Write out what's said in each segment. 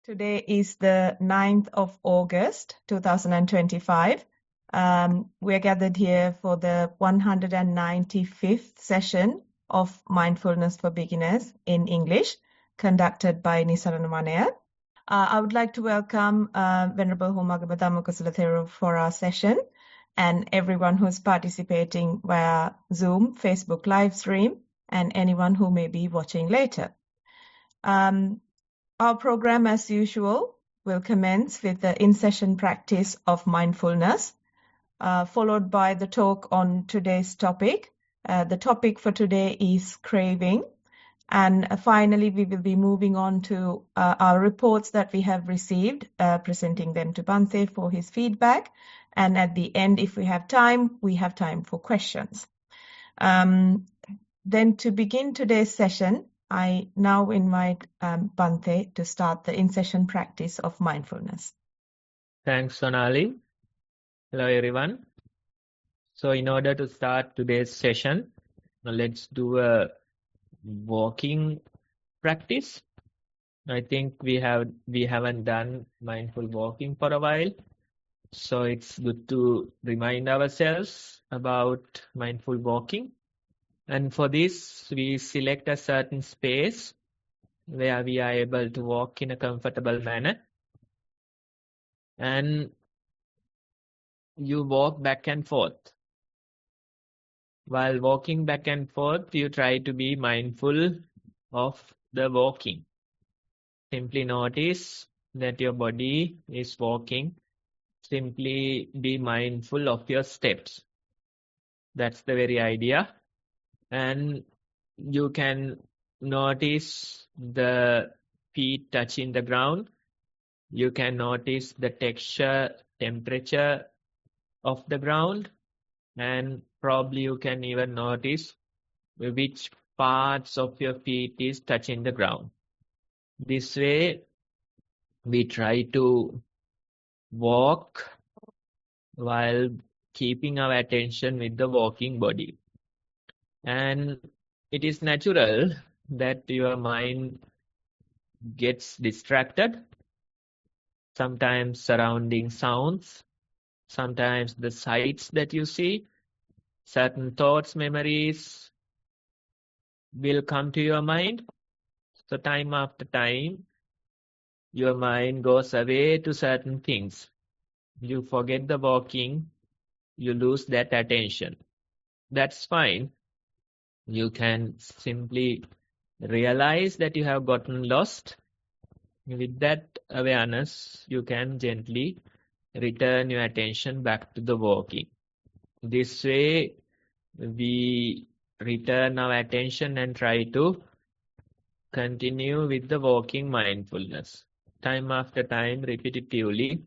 Today is the 9th of August, 2025. We're gathered here for the 195th session of Mindfulness for Beginners in English, conducted by Nissarana Vanaya. I would like to welcome Venerable Homagama Dhamma Kusala Thero for our session and everyone who's participating via Zoom, Facebook live stream, and anyone who may be watching later. Our program, as usual, will commence with the in-session practice of mindfulness, followed by the talk on today's topic. The topic for today is craving. And finally, we will be moving on to our reports that we have received, presenting them to Bhante for his feedback. And at the end, if we have time for questions. Then to begin today's session, I now invite Bhante to start the in-session practice of mindfulness. Thanks, Sonali. Hello, everyone. So in order to start today's session, let's do a walking practice. I think we haven't done mindful walking for a while. So it's good to remind ourselves about mindful walking. And for this, we select a certain space where we are able to walk in a comfortable manner. And you walk back and forth. While walking back and forth, you try to be mindful of the walking. Simply notice that your body is walking. Simply be mindful of your steps. That's the very idea. And you can notice the feet touching the ground. You can notice the texture, temperature of the ground. And probably you can even notice which parts of your feet is touching the ground. This way, we try to walk while keeping our attention with the walking body. And it is natural that your mind gets distracted. Sometimes surrounding sounds, sometimes the sights that you see, certain thoughts, memories will come to your mind. So time after time, your mind goes away to certain things. You forget the walking, you lose that attention. That's fine. You can simply realize that you have gotten lost. With that awareness, you can gently return your attention back to the walking. This way, we return our attention and try to continue with the walking mindfulness. Time after time, repetitively,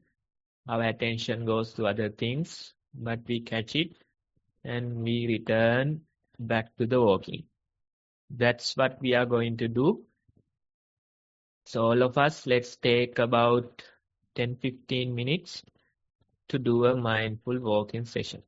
our attention goes to other things, but we catch it and we return back to the walking. That's what we are going to do. So all of us, let's take about 10-15 minutes to do a mindful walking session.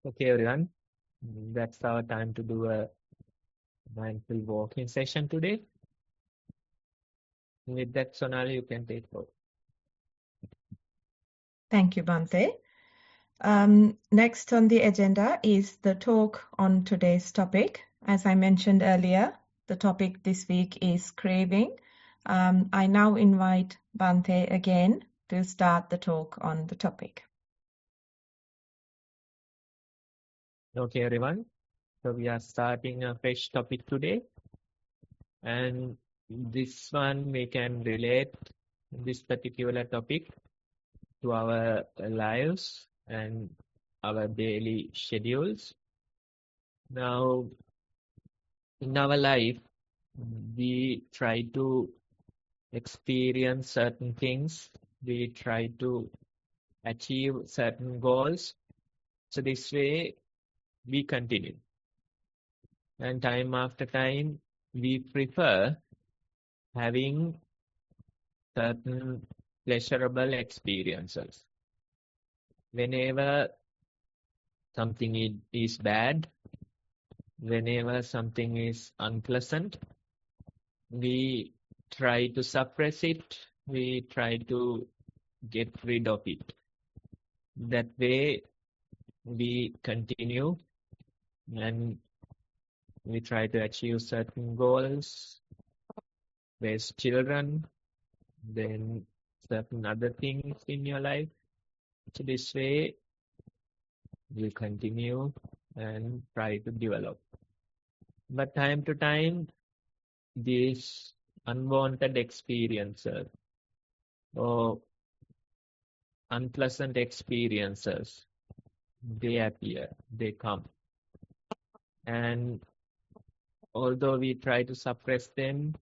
Okay, everyone. That's our time to do a mindful walking session today. With that, Sonali, you can take over. Thank you, Bhante. Next on the agenda is the talk on today's topic. As I mentioned earlier, the topic this week is craving. I now invite Bhante again to start the talk on the topic. Okay, everyone. So we are starting a fresh topic today. And this one we can relate this particular topic to our lives and our daily schedules. Now, in our life, we try to experience certain things. We try to achieve certain goals. So this way, we continue. And time after time, we prefer having certain pleasurable experiences. Whenever something is bad, whenever something is unpleasant, we try to suppress it, we try to get rid of it. That way, we continue and we try to achieve certain goals, raise children, then certain other things in your life. So this way, we continue and try to develop. But time to time, these unwanted experiences or unpleasant experiences, they appear, they come. And although we try to suppress them,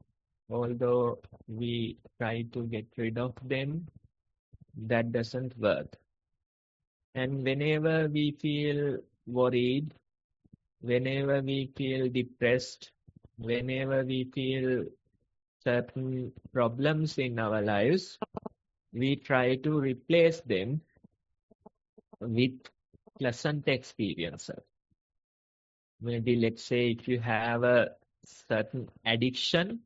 although we try to get rid of them, that doesn't work. And whenever we feel worried, whenever we feel depressed, whenever we feel certain problems in our lives, we try to replace them with pleasant experiences. Maybe let's say if you have a certain addiction,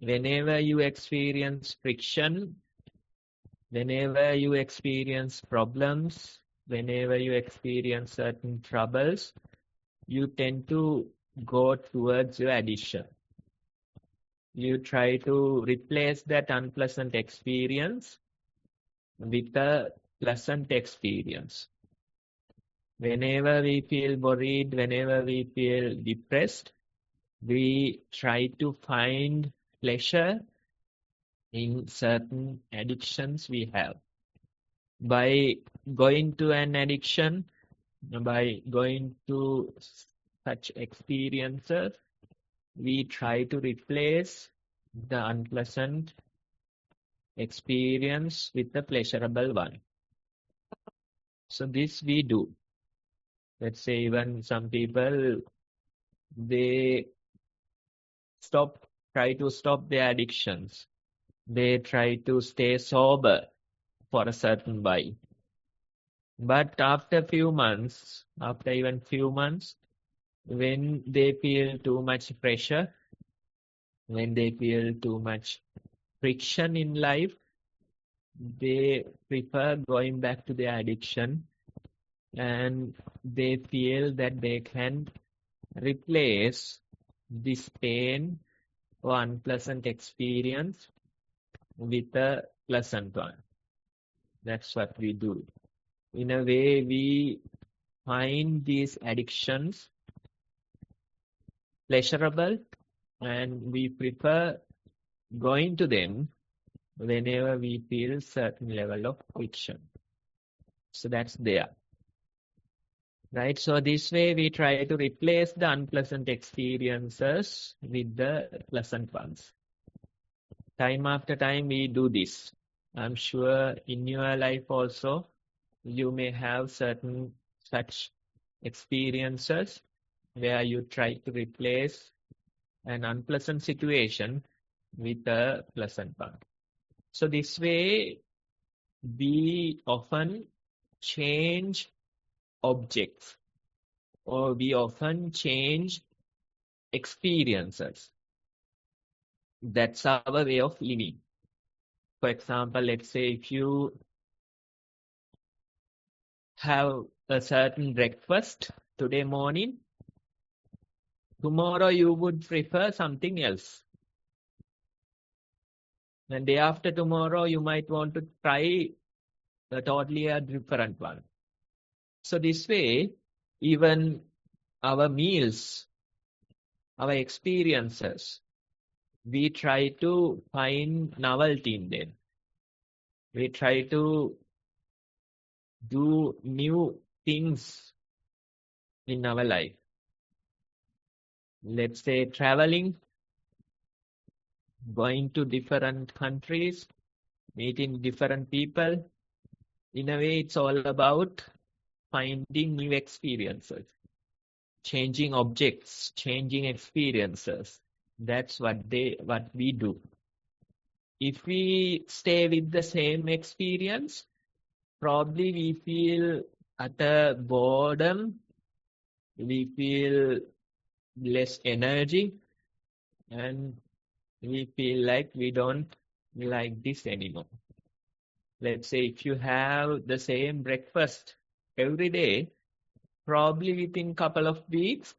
whenever you experience friction, whenever you experience problems, whenever you experience certain troubles, you tend to go towards your addiction. You try to replace that unpleasant experience with a pleasant experience. Whenever we feel worried, whenever we feel depressed, we try to find pleasure in certain addictions we have. By going to an addiction, by going to such experiences, we try to replace the unpleasant experience with a pleasurable one. So this we do. Let's say even some people, they try to stop their addictions. They try to stay sober for a certain while. But after even few months, when they feel too much pressure, when they feel too much friction in life, they prefer going back to their addiction, and they feel that they can replace this pain or unpleasant experience with a pleasant one. That's what we do. In a way, we find these addictions pleasurable, and we prefer going to them whenever we feel certain level of friction. So that's there. Right? So this way we try to replace the unpleasant experiences with the pleasant ones. Time after time we do this. I'm sure in your life also you may have certain such experiences where you try to replace an unpleasant situation with a pleasant one. So this way we often change objects. or we often change experiences. That's our way of living. For example, let's say if you have a certain breakfast today morning, tomorrow you would prefer something else. And day after tomorrow, you might want to try a totally different one. So this way, even our meals, our experiences, we try to find novelty in them. We try to do new things in our life. Let's say traveling, going to different countries, meeting different people. In a way, it's all about finding new experiences, changing objects, changing experiences. That's what we do. If we stay with the same experience, probably we feel utter boredom, we feel less energy, and we feel like we don't like this anymore. Let's say if you have the same breakfast every day, probably within a couple of weeks,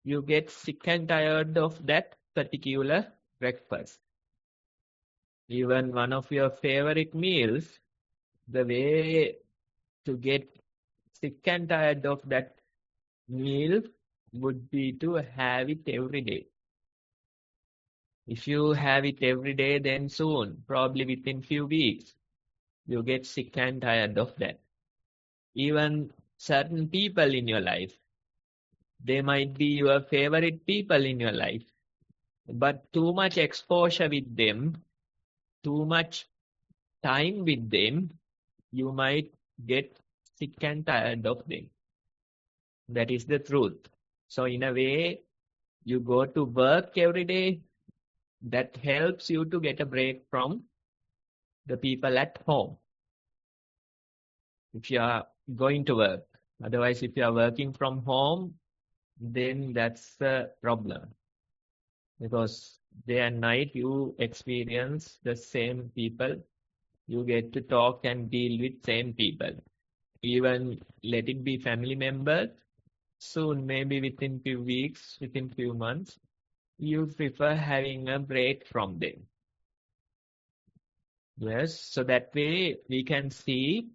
you get sick and tired of that particular breakfast. Even one of your favorite meals, the way to get sick and tired of that meal would be to have it every day. If you have it every day, then soon, probably within few weeks, you get sick and tired of that. Even certain people in your life, they might be your favorite people in your life, but too much exposure with them, too much time with them, you might get sick and tired of them. That is the truth. So in a way, you go to work every day, that helps you to get a break from the people at home. If you are going to work, otherwise if you are working from home, then that's the problem. Because day and night you experience the same people, you get to talk and deal with same people. Even let it be family members, soon maybe within few weeks, within few months, you prefer having a break from them. Yes, so that way we can see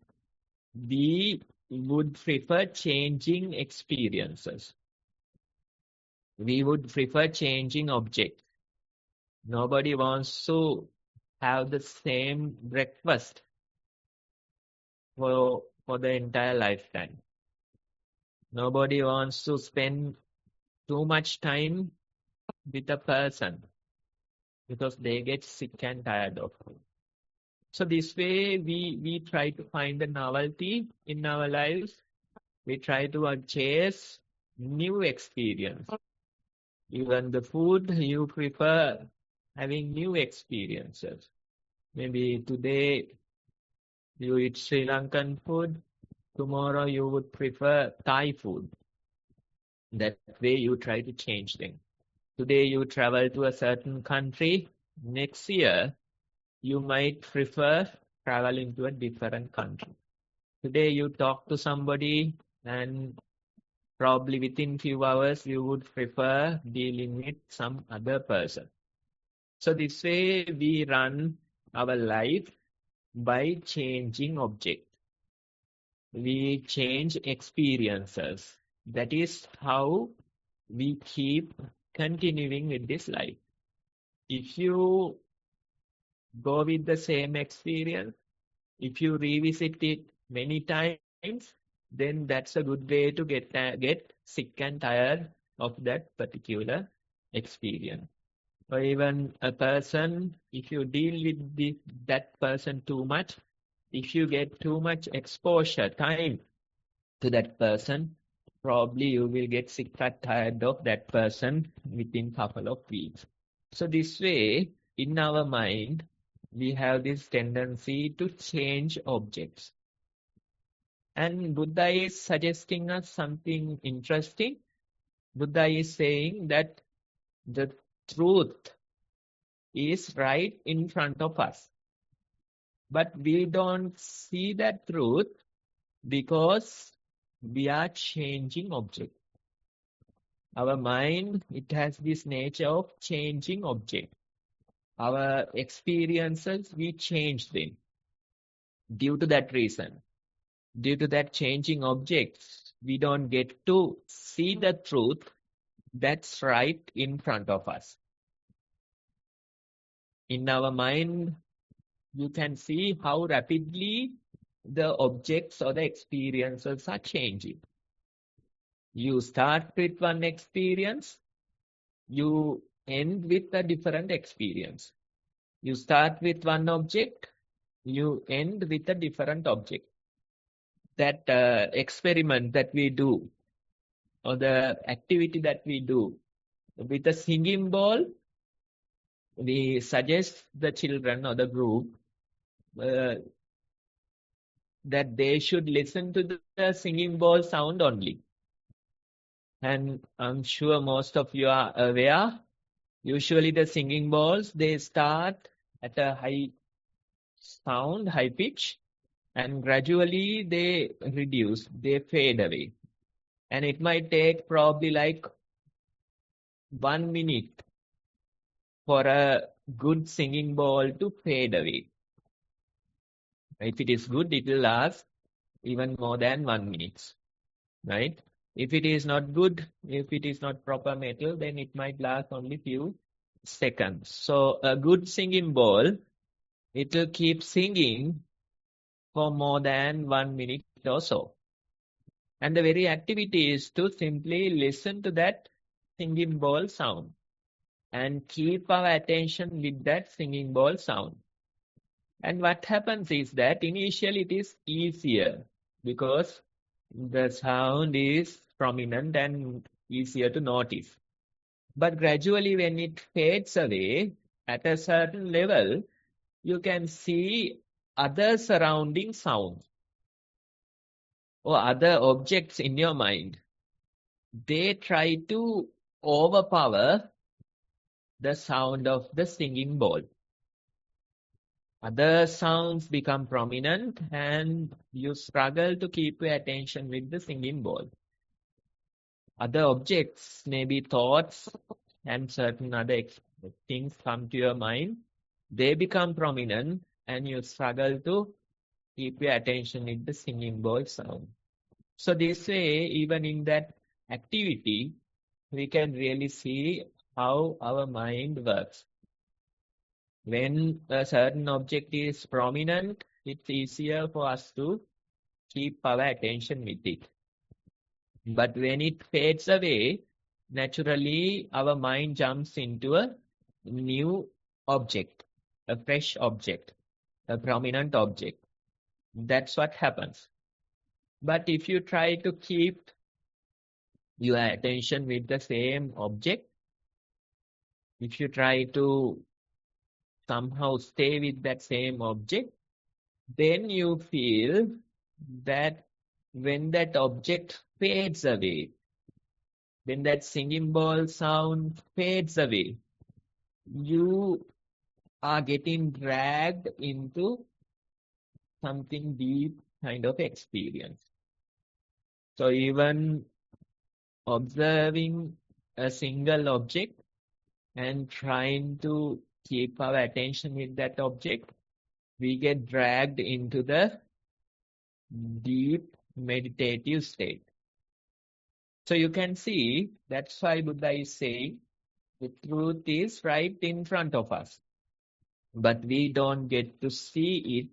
we would prefer changing experiences. We would prefer changing objects. Nobody wants to have the same breakfast for the entire lifetime. Nobody wants to spend too much time with a person because they get sick and tired of it. So this way we try to find a novelty in our lives. We try to chase new experience. Even the food, you prefer having new experiences. Maybe today you eat Sri Lankan food, tomorrow you would prefer Thai food. That way you try to change things. Today you travel to a certain country, next year you might prefer traveling to a different country. Today you talk to somebody and probably within few hours you would prefer dealing with some other person. So this way we run our life by changing objects. We change experiences. That is how we keep continuing with this life. If you go with the same experience, if you revisit it many times, then that's a good way to get sick and tired of that particular experience. Or even a person, if you deal with that person too much, if you get too much exposure time to that person, probably you will get sick and tired of that person within a couple of weeks. So this way, in our mind, we have this tendency to change objects. And Buddha is suggesting us something interesting. Buddha is saying that the truth is right in front of us. But we don't see that truth because we are changing object. Our mind, it has this nature of changing object. Our experiences, we change them due to that reason. Due to that changing objects, we don't get to see the truth that's right in front of us. In our mind, you can see how rapidly the objects or the experiences are changing. You start with one experience, you end with a different experience. You start with one object, you end with a different object. That experiment that we do, or the activity that we do with a singing bowl, we suggest the children or the group that they should listen to the singing bowl sound only. And I'm sure most of you are aware, usually the singing bowls, they start at a high sound, high pitch, and gradually they reduce, they fade away. And it might take probably like 1 minute for a good singing bowl to fade away. If it is good, it will last even more than 1 minute, right? If it is not good, if it is not proper metal, then it might last only few seconds. So a good singing bowl, it will keep singing for more than 1 minute or so. And the very activity is to simply listen to that singing bowl sound and keep our attention with that singing bowl sound. And what happens is that initially it is easier because the sound is prominent and easier to notice. But gradually when it fades away, at a certain level, you can see other surrounding sounds or other objects in your mind. They try to overpower the sound of the singing bowl. Other sounds become prominent and you struggle to keep your attention with the singing bowl. Other objects, maybe thoughts and certain other things come to your mind. They become prominent and you struggle to keep your attention with the singing bowl sound. So this way, even in that activity, we can really see how our mind works. When a certain object is prominent, it's easier for us to keep our attention with it. But when it fades away, naturally our mind jumps into a new object, a fresh object, a prominent object. That's what happens. But if you try to keep your attention with the same object, if you try to somehow stay with that same object, then you feel that when that object fades away, when that singing bowl sound fades away, you are getting dragged into something deep kind of experience. So even observing a single object and trying to keep our attention with that object, we get dragged into the deep meditative state. So you can see, that's why Buddha is saying, the truth is right in front of us. But we don't get to see it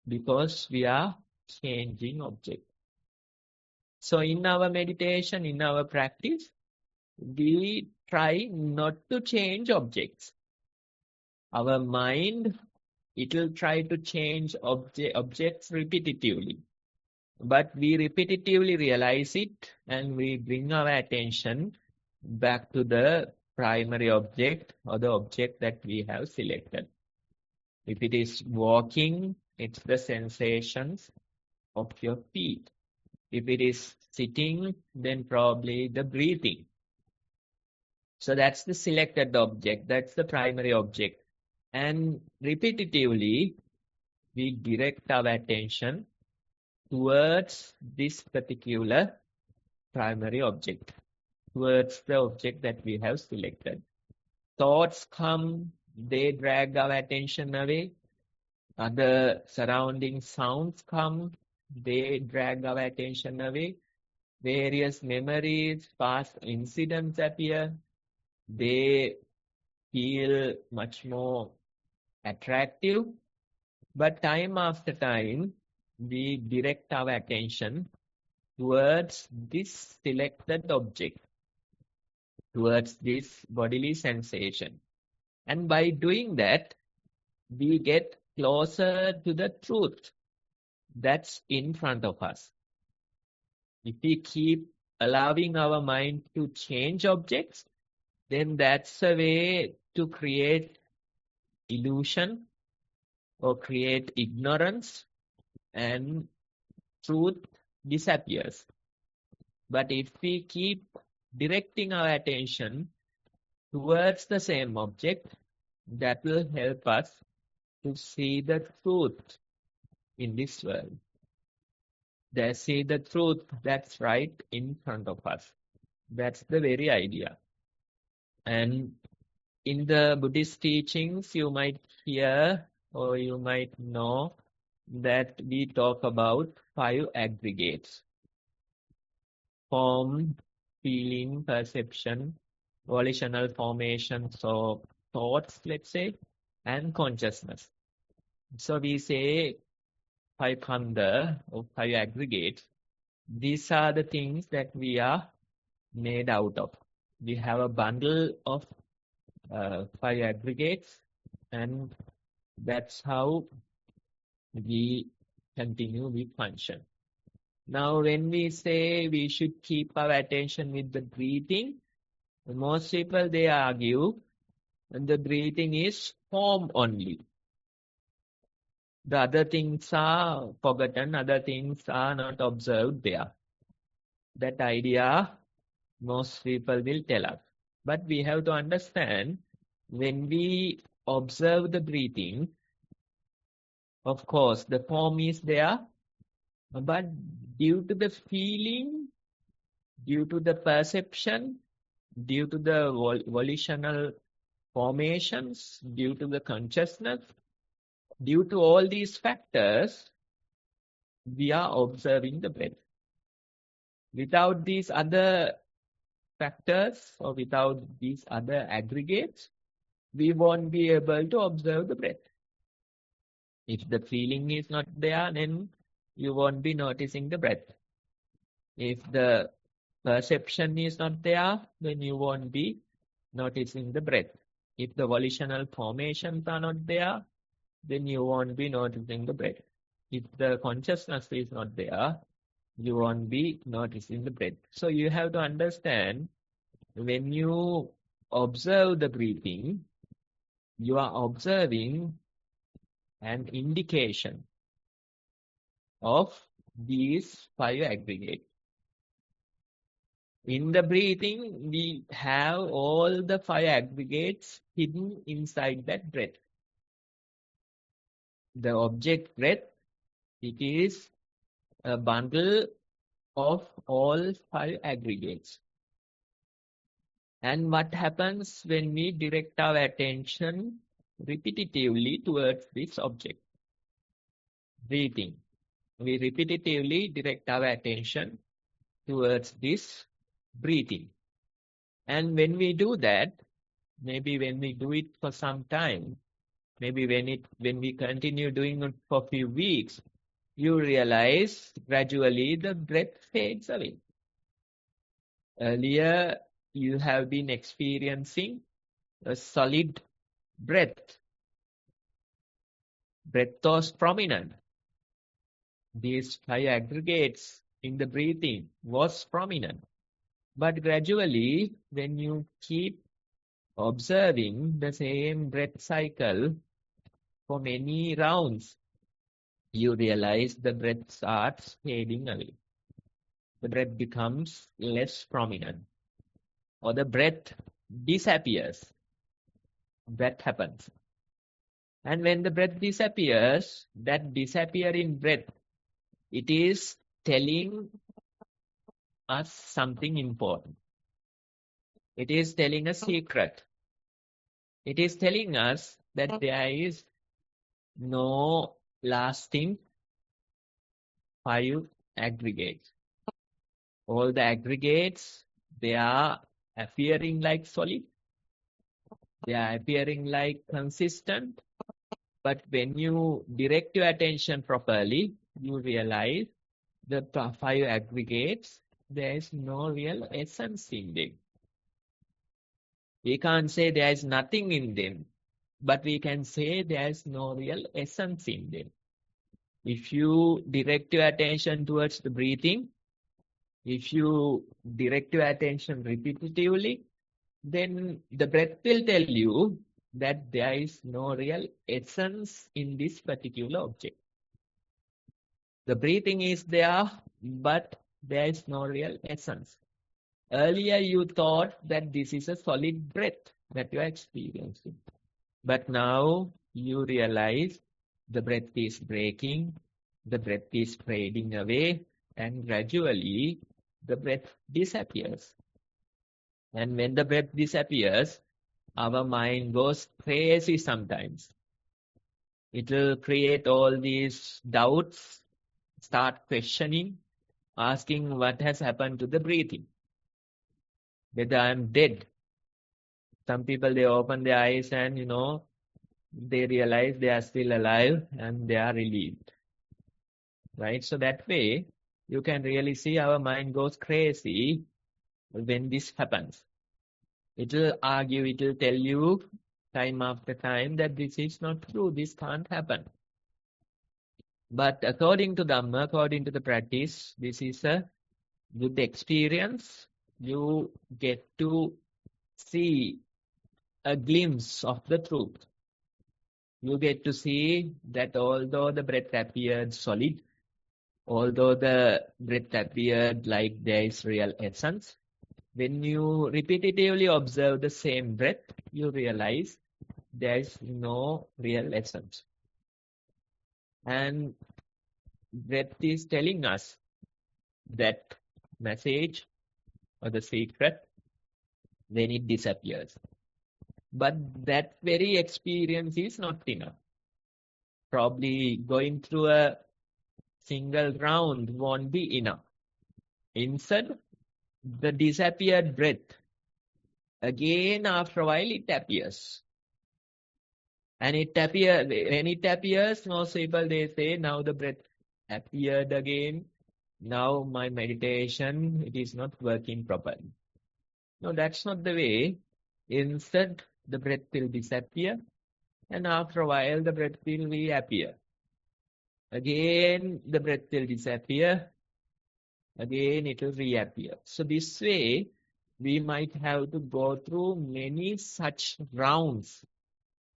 because we are changing object. So in our meditation, in our practice, we try not to change objects. Our mind, it will try to change objects repetitively. But we repetitively realize it and we bring our attention back to the primary object or the object that we have selected. If it is walking, it's the sensations of your feet. If it is sitting, then probably the breathing. So that's the selected object. That's the primary object. And repetitively, we direct our attention towards this particular primary object, towards the object that we have selected. Thoughts come, they drag our attention away. Other surrounding sounds come, they drag our attention away. Various memories, past incidents appear. They feel much more attractive. But time after time, we direct our attention towards this selected object, towards this bodily sensation. And by doing that, we get closer to the truth that's in front of us. If we keep allowing our mind to change objects, then that's a way to create illusion or create ignorance, and truth disappears. But if we keep directing our attention towards the same object, that will help us to see the truth in this world. They see the truth that's right in front of us. That's the very idea. And in the Buddhist teachings, you might hear or you might know that we talk about 5 aggregates: form, feeling, perception, volitional formations or thoughts, let's say, and consciousness. So we say 5 khandha or 5 aggregates. These are the things that we are made out of. We have a bundle of 5 aggregates, and that's how we continue, we function. Now, when we say we should keep our attention with the breathing, most people, they argue, and the breathing is form only. The other things are forgotten, other things are not observed there. That idea most people will tell us. But we have to understand, when we observe the breathing, of course, the form is there, but due to the feeling, due to the perception, due to the volitional formations, due to the consciousness, due to all these factors, we are observing the breath. Without these other factors or without these other aggregates, we won't be able to observe the breath. If the feeling is not there, then you won't be noticing the breath. If the perception is not there, then you won't be noticing the breath. If the volitional formations are not there, then you won't be noticing the breath. If the consciousness is not there, you won't be noticing the breath. So you have to understand, when you observe the breathing, you are observing an indication of these 5 aggregates. In the breathing, we have all the 5 aggregates hidden inside that breath. The object breath, it is a bundle of all 5 aggregates. And what happens when we direct our attention repetitively towards this object? Breathing. We repetitively direct our attention towards this breathing. And when we do that, maybe when we do it for some time, maybe when we continue doing it for a few weeks, you realize gradually the breath fades away. Earlier, you have been experiencing a solid breath. Breath was prominent. These 5 aggregates in the breathing was prominent. But gradually, when you keep observing the same breath cycle for many rounds, you realize the breath starts fading away. The breath becomes less prominent, or the breath disappears. That happens. And when the breath disappears, that disappearing breath, it is telling us something important. It is telling a secret. It is telling us that there is no lasting five aggregates. All the aggregates, they are appearing like solid. They are appearing like consistent. But when you direct your attention properly, you realize the five aggregates, there is no real essence in them. We can't say there is nothing in them, but we can say there is no real essence in them. If you direct your attention towards the breathing, if you direct your attention repetitively, then the breath will tell you that there is no real essence in this particular object. The breathing is there, but there is no real essence. Earlier you thought that this is a solid breath that you are experiencing. But now you realize the breath is breaking, the breath is fading away, and gradually the breath disappears. And when the breath disappears, our mind goes crazy sometimes. It will create all these doubts, start questioning, asking what has happened to the breathing. Whether I'm dead. Some people, they open their eyes and, they realize they are still alive and they are relieved. Right? So that way, you can really see our mind goes crazy when this happens. It will argue, it will tell you time after time that this is not true, this can't happen. But according to Dhamma, according to the practice, this is a good experience. You get to see a glimpse of the truth. You get to see that although the breath appeared solid, although the breath appeared like there is real essence, when you repetitively observe the same breath, you realize there is no real essence. And breath is telling us that message or the secret when it disappears. But that very experience is not enough. Probably going through a single round won't be enough. Instead, the disappeared breath, again after a while it appears. And when it appears, most people, they say, now the breath appeared again. Now my meditation, it is not working properly. No, that's not the way. Instead, the breath will disappear. And after a while, the breath will reappear. Again, the breath will disappear. Again, it will reappear. So this way, we might have to go through many such rounds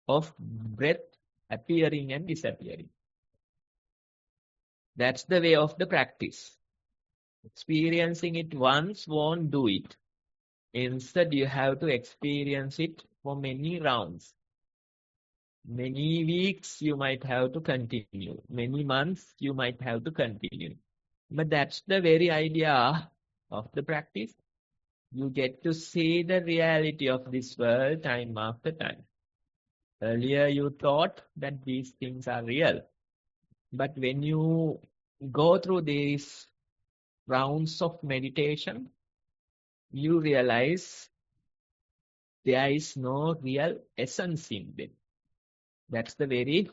of breath appearing and disappearing. That's the way of the practice. Experiencing it once won't do it. Instead, you have to experience it for many rounds. Many weeks you might have to continue. Many months you might have to continue. But that's the very idea of the practice. You get to see the reality of this world time after time. Earlier you thought that these things are real. But when you go through these rounds of meditation, you realize there is no real essence in them. That's the very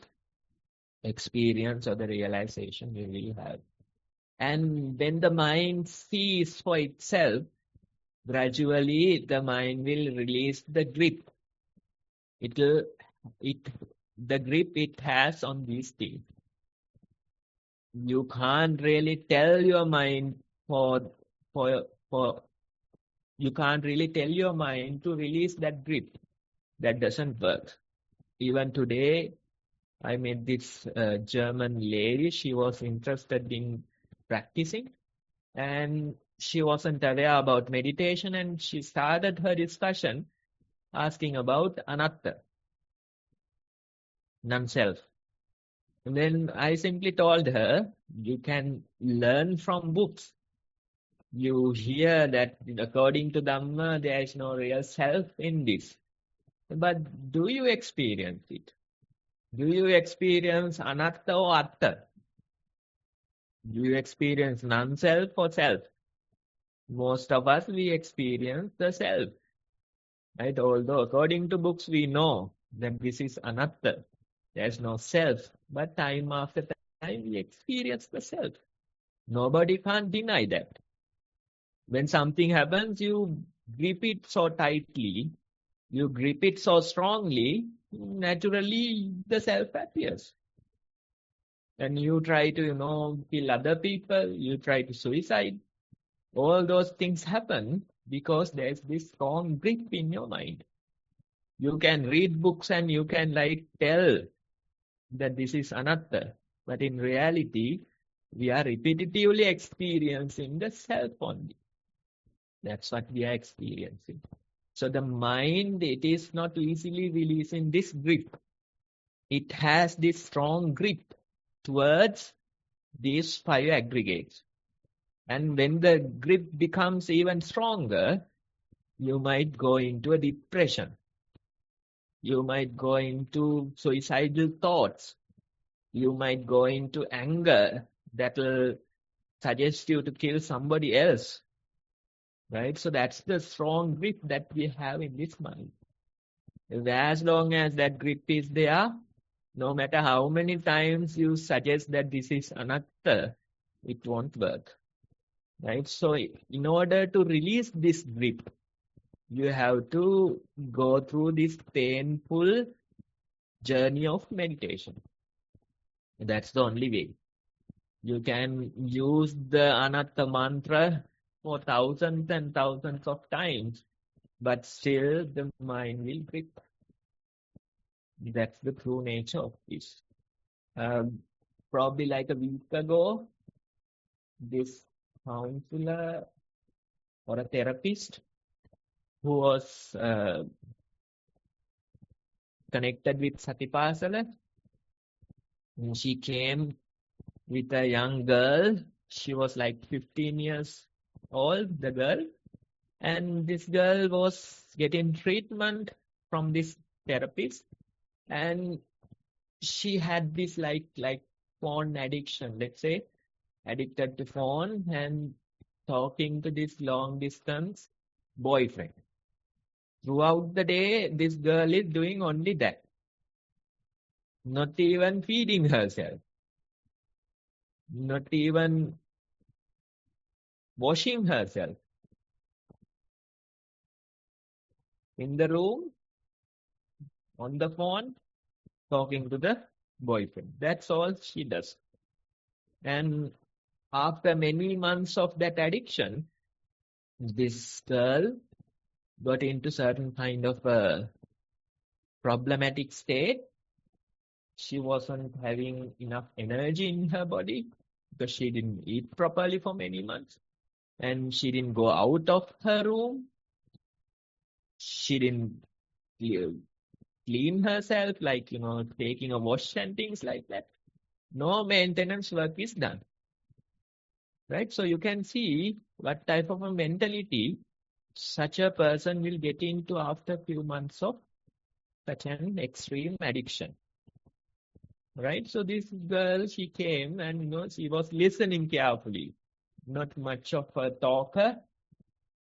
experience or the realization you will have. And when the mind sees for itself, gradually the mind will release the grip. The grip it has on these things. You can't really tell your mind you can't really tell your mind to release that grip. That doesn't work. Even today, I met this German lady. She was interested in practicing, and she wasn't aware about meditation, and she started her discussion asking about anatta, non-self. And then I simply told her, you can learn from books. You hear that according to Dhamma, there is no real self in this. But do you experience it? Do you experience anatta or atta? Do you experience non-self or self? Most of us, we experience the self. Right? Although according to books, we know that this is anatta. There's no self. But time after time, we experience the self. Nobody can't deny that. When something happens, you grip it so tightly, you grip it so strongly, naturally the self appears. And you try to, kill other people, you try to suicide. All those things happen because there's this strong grip in your mind. You can read books and you can tell that this is anatta. But in reality, we are repetitively experiencing the self only. That's what we are experiencing. So the mind, it is not easily releasing this grip. It has this strong grip towards these 5 aggregates. And when the grip becomes even stronger, you might go into a depression. You might go into suicidal thoughts. You might go into anger that will suggest you to kill somebody else. Right? So that's the strong grip that we have in this mind. As long as that grip is there, no matter how many times you suggest that this is anatta, it won't work. Right? So in order to release this grip, you have to go through this painful journey of meditation. That's the only way. You can use the anatta mantra for thousands and thousands of times, but still the mind will grip. That's the true nature of this. Probably like a week ago, this counselor or a therapist who was connected with Satipasala, she came with a young girl. She was like 15 years old, the girl. And this girl was getting treatment from this therapist. And she had this like phone addiction, let's say, addicted to phone and talking to this long distance boyfriend. Throughout the day, this girl is doing only that. Not even feeding herself. Not even washing herself. In the room, on the phone, talking to the boyfriend. That's all she does. And after many months of that addiction, this girl got into certain kind of a problematic state. She wasn't having enough energy in her body because she didn't eat properly for many months. And she didn't go out of her room. She didn't clean herself, taking a wash and things like that. No maintenance work is done. Right? So you can see what type of a mentality such a person will get into after a few months of such an extreme addiction. Right? So this girl, she came and, she was listening carefully. Not much of a talker.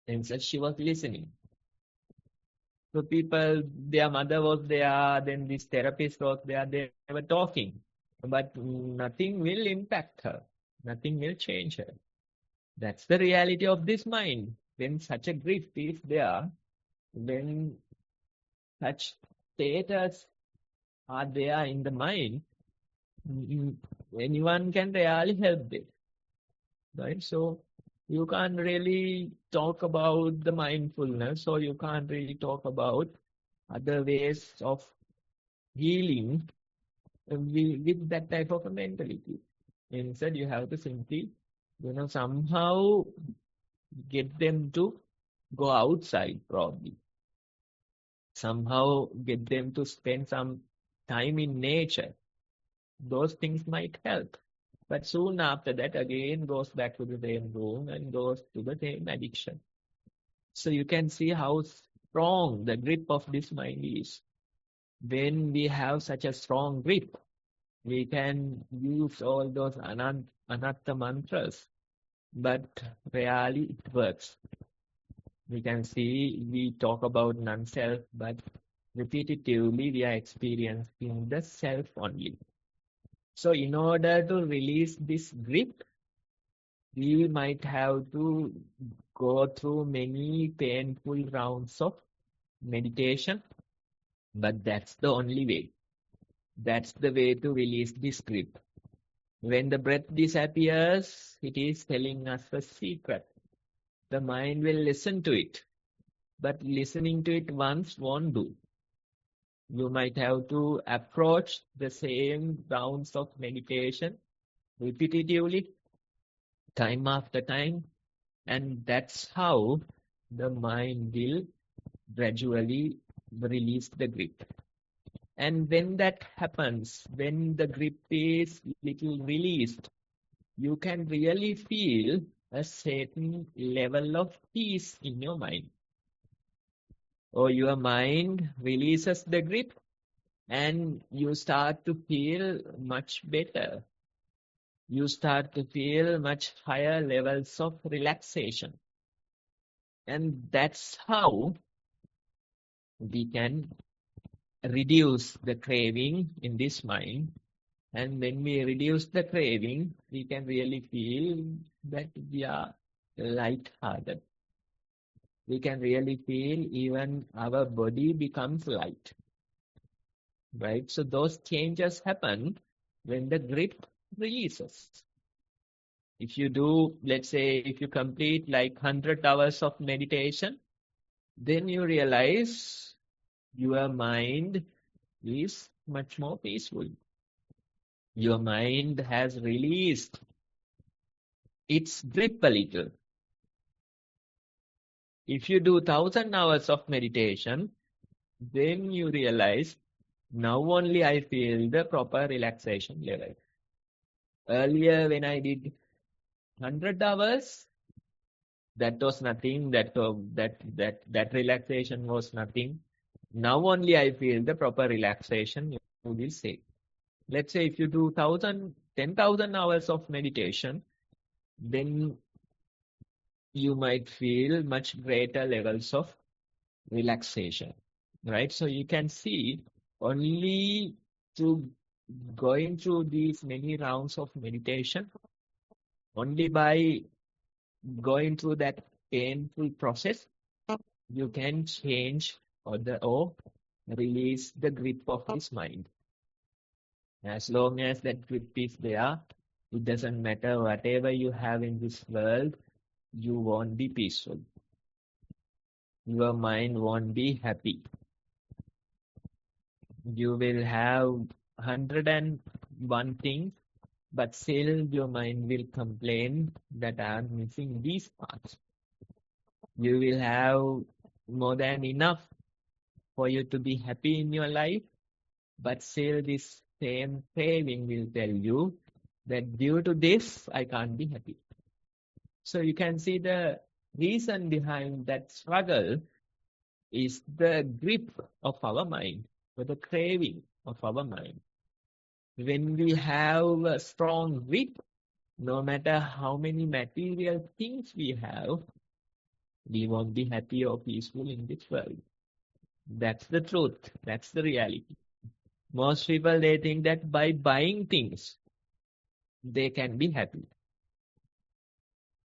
And so she was listening. So people, their mother was there, then this therapist was there, they were talking. But nothing will impact her. Nothing will change her. That's the reality of this mind. When such a grip is there, when such status are there in the mind, anyone can really help it. Right? So you can't really talk about the mindfulness, or you can't really talk about other ways of healing with that type of a mentality. Instead, you have to simply, somehow get them to go outside, probably. Somehow get them to spend some time in nature. Those things might help. But soon after that, again goes back to the same room and goes to the same addiction. So you can see how strong the grip of this mind is. When we have such a strong grip, we can use all those anatta mantras, but rarely it works. We can see we talk about non-self, but repetitively we are experiencing the self only. So in order to release this grip, we might have to go through many painful rounds of meditation, but that's the only way. That's the way to release this grip. When the breath disappears, it is telling us a secret. The mind will listen to it, but listening to it once won't do. You might have to approach the same rounds of meditation repetitively, time after time, and that's how the mind will gradually release the grip. And when that happens, when the grip is little released, you can really feel a certain level of peace in your mind. Or your mind releases the grip and you start to feel much better. You start to feel much higher levels of relaxation. And that's how we can reduce the craving in this mind. And when we reduce the craving, we can really feel that we are light-hearted. We can really feel even our body becomes light. Right? So those changes happen when the grip releases. If you do, let's say, if you complete like 100 hours of meditation, then you realize your mind is much more peaceful. Your mind has released its grip a little. If you do 1,000 hours of meditation, then you realize now only I feel the proper relaxation level. Earlier when I did 100 hours, that was nothing, that relaxation was nothing. Now only I feel the proper relaxation, you will say. Let's say if you do 10,000 hours of meditation, then you might feel much greater levels of relaxation, right? So you can see only through going through these many rounds of meditation, only by going through that painful process, you can change or release the grip of this mind. As long as that grip is there, it doesn't matter whatever you have in this world, you won't be peaceful. Your mind won't be happy. You will have 101 things, but still your mind will complain that I am missing these parts. You will have more than enough for you to be happy in your life, but still this same craving will tell you that due to this, I can't be happy. So you can see the reason behind that struggle is the grip of our mind, or the craving of our mind. When we have a strong grip, no matter how many material things we have, we won't be happy or peaceful in this world. That's the truth. That's the reality. Most people, they think that by buying things, they can be happy.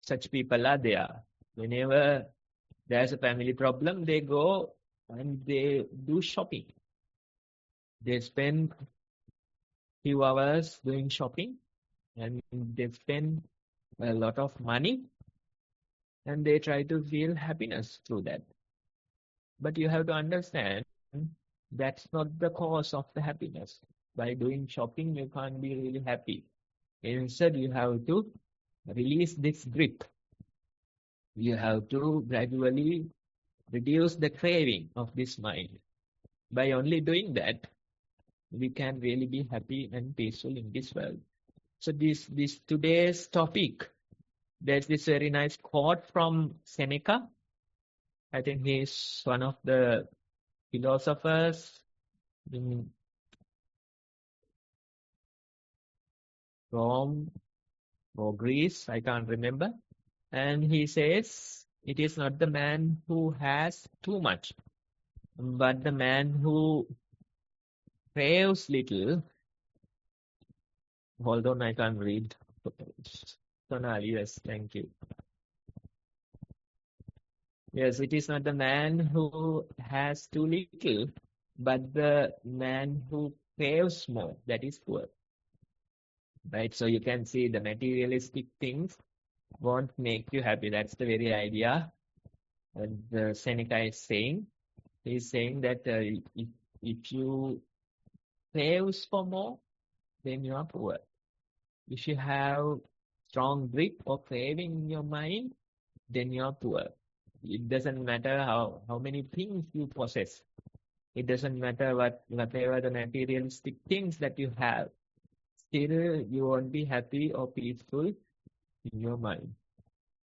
Such people are there. Whenever there's a family problem, they go and they do shopping. They spend few hours doing shopping and they spend a lot of money and they try to feel happiness through that. But you have to understand that's not the cause of the happiness. By doing shopping, you can't be really happy. Instead, you have to release this grip. You have to gradually reduce the craving of this mind. By only doing that, we can really be happy and peaceful in this world. So this today's topic, there's this very nice quote from Seneca. I think he's one of the philosophers in Rome or Greece, I can't remember. And he says, it is not the man who has too much, but the man who craves little. Hold on, I can't read. Sonali, yes, thank you. Yes, it is not the man who has too little, but the man who craves more, that is poor. Right? So you can see the materialistic things won't make you happy. That's the very idea that the Seneca is saying. He's saying that if you craves for more, then you are poor. If you have strong grip or craving in your mind, then you are poor. It doesn't matter how many things you possess. It doesn't matter whatever the materialistic things that you have. Still, you won't be happy or peaceful in your mind.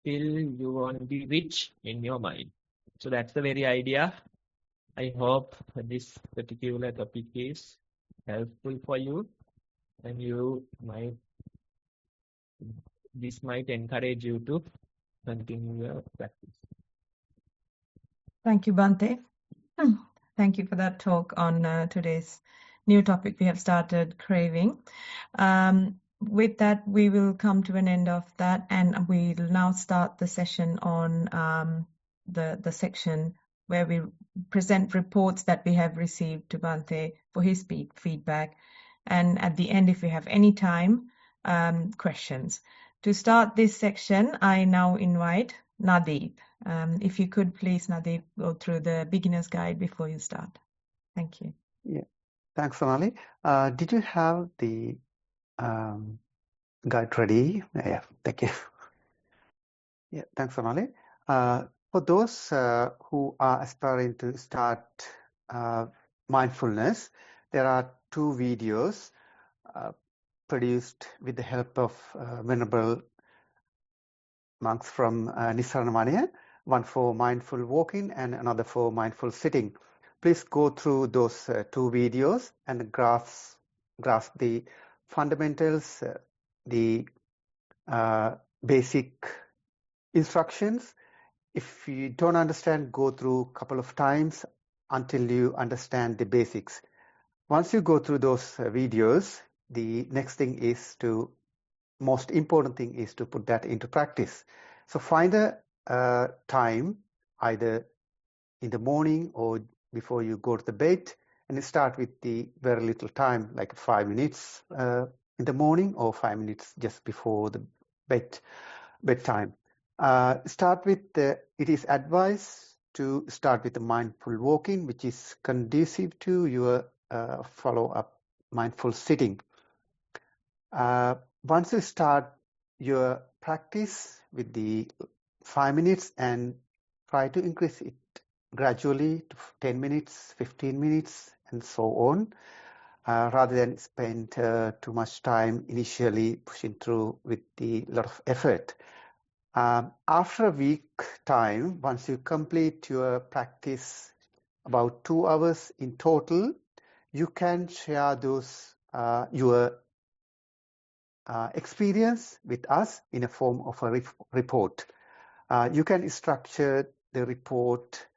Still, you won't be rich in your mind. So that's the very idea. I hope this particular topic is helpful for you, and this might encourage you to continue your practice. Thank you, Bhante. Thank you for that talk on today's new topic we have started, craving. With that, we will come to an end of that, and we'll now start the session on the section where we present reports that we have received to Bhante for his feedback. And at the end, if we have any time, questions. To start this section, I now invite Nadeep. If you could please, Nadeep, go through the beginner's guide before you start. Thank you. Yeah, thanks, Sonali. Did you have the guide ready? Yeah, thank you. Yeah, thanks, Sonali. For those who are aspiring to start mindfulness, there are 2 videos produced with the help of venerable monks from Nissarana Vanaya, one for mindful walking and another for mindful sitting. Please go through those 2 videos and grasp the fundamentals, the basic instructions. If you don't understand, go through a couple of times until you understand the basics. Once you go through those videos, the next thing is most important thing is to put that into practice. So find a time, either in the morning or before you go to the bed, and start with the very little time, like 5 minutes in the morning or 5 minutes just before the bedtime. Start with it is advised to start with the mindful walking, which is conducive to your follow-up mindful sitting. Once you start your practice with the 5 minutes, and try to increase it gradually to 10 minutes, 15 minutes, and so on, rather than spend too much time initially pushing through with a lot of effort. After a week time, once you complete your practice, about 2 hours in total, you can share those your experience with us in a form of a report. You can structure the report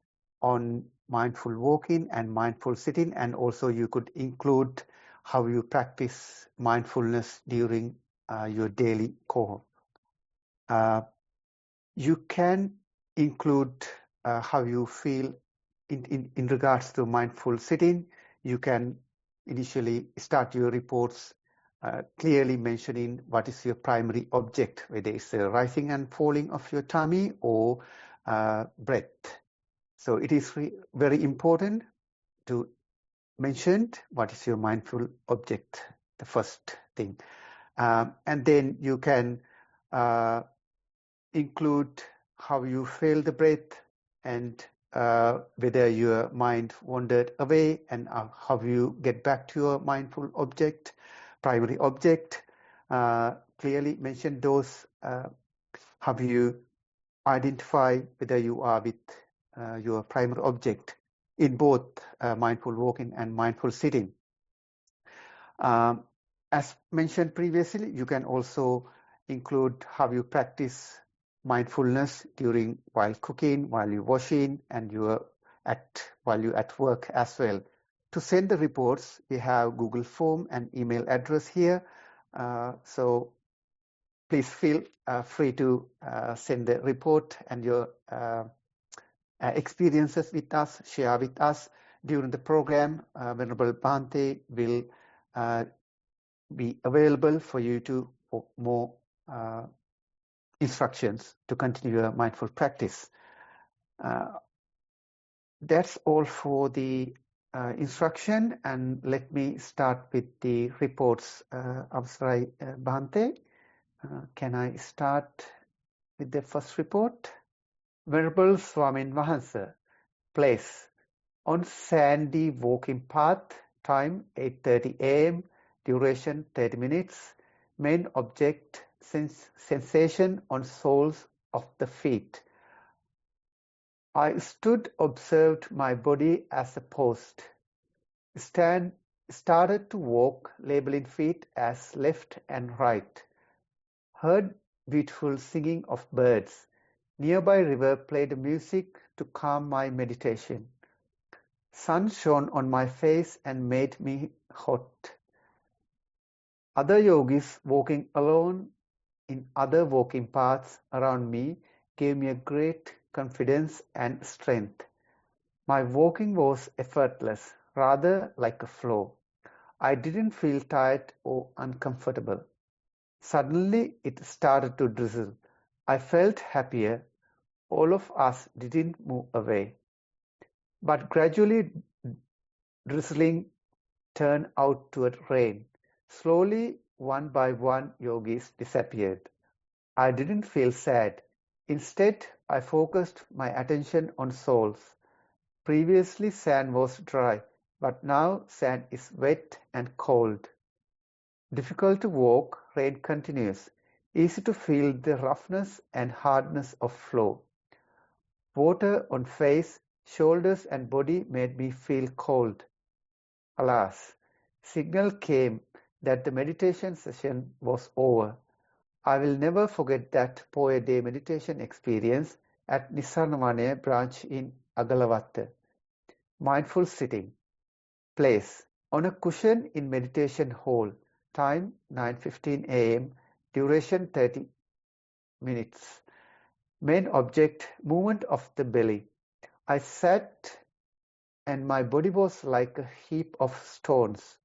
on mindful walking and mindful sitting, and also you could include how you practice mindfulness during your daily course. You can include how you feel in regards to mindful sitting. You can initially start your reports clearly mentioning what is your primary object, whether it's the rising and falling of your tummy or breath. So it is very important to mentioned what is your mindful object, the first thing. And then you can include how you feel the breath and whether your mind wandered away and how you get back to your mindful object, primary object. Clearly mention those, how you identify whether you are with your primary object in both mindful walking and mindful sitting. As mentioned previously, you can also include how you practice mindfulness during while cooking, while you're washing, and while you're at work as well. To send the reports, we have Google form and email address here. So please feel free to send the report and your experiences with us, share with us. During the program, Venerable Bhante will be available for you to for more instructions to continue your mindful practice. That's all for the instruction, and let me start with the reports. Avsarai Bhante, can I start with the first report? Venerable Swamin Wahanse, place on sandy walking path, time 8:30 a.m., duration 30 minutes, main object sensation on soles of the feet. I stood, observed my body as a post, started to walk, labeling feet as left and right, heard beautiful singing of birds. Nearby river played music to calm my meditation. Sun shone on my face and made me hot. Other yogis walking alone in other walking paths around me gave me a great confidence and strength. My walking was effortless, rather like a flow. I didn't feel tired or uncomfortable. Suddenly it started to drizzle. I felt happier. All of us didn't move away. But gradually drizzling turned out to rain. Slowly, one by one, yogis disappeared. I didn't feel sad. Instead, I focused my attention on soles. Previously, sand was dry, but now sand is wet and cold. Difficult to walk, rain continues. Easy to feel the roughness and hardness of flow. Water on face, shoulders and body made me feel cold. Alas, signal came that the meditation session was over. I will never forget that Poya Day meditation experience at Nissarana branch in Agalavatta. Mindful sitting. Place. On a cushion in meditation hall. Time 9:15 a.m. Duration 30 minutes. Main object, movement of the belly. I sat and my body was like a heap of stones.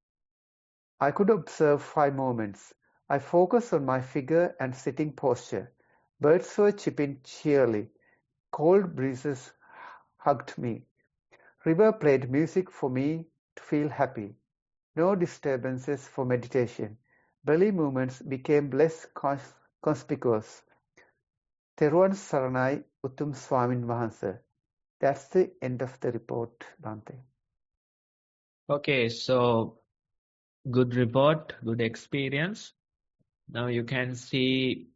I could observe 5 moments. I focused on my figure and sitting posture. Birds were chirping cheerily. Cold breezes hugged me. River played music for me to feel happy. No disturbances for meditation. Belly movements became less conspicuous. Theruvan Saranai Uttum Swamin Wahanse. That's the end of the report, Bhante. Okay, so good report, good experience. Now you can see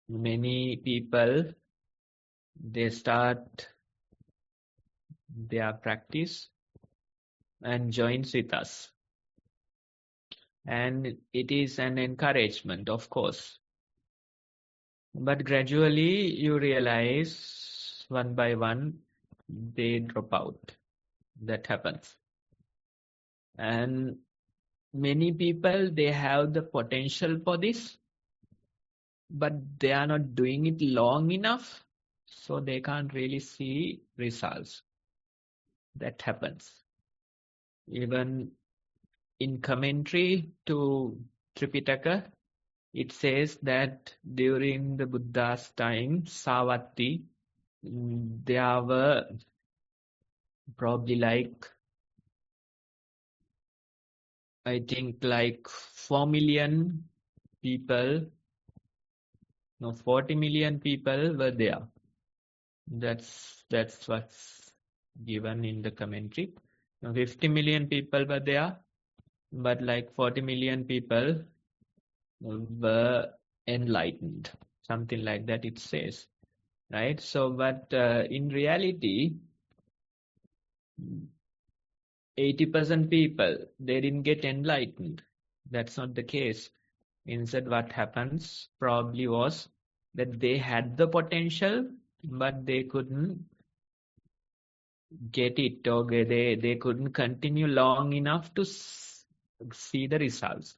many people, they start their practice and joins with us. And it is an encouragement, of course. But gradually you realize one by one they drop out. That happens. And many people, they have the potential for this, but they are not doing it long enough, so they can't really see results. That happens. Even in commentary to Tripitaka, it says that during the Buddha's time, Savatthi, there were probably like I think like 4 million people, no, 40 million people were there. That's what's given in the commentary. Now, 50 million people were there, but like 40 million people were enlightened. Something like that it says, right? So, but in reality, 80% people, they didn't get enlightened. That's not the case. Instead, what happens probably was that they had the potential, but they couldn't get it, or they couldn't continue long enough to see the results.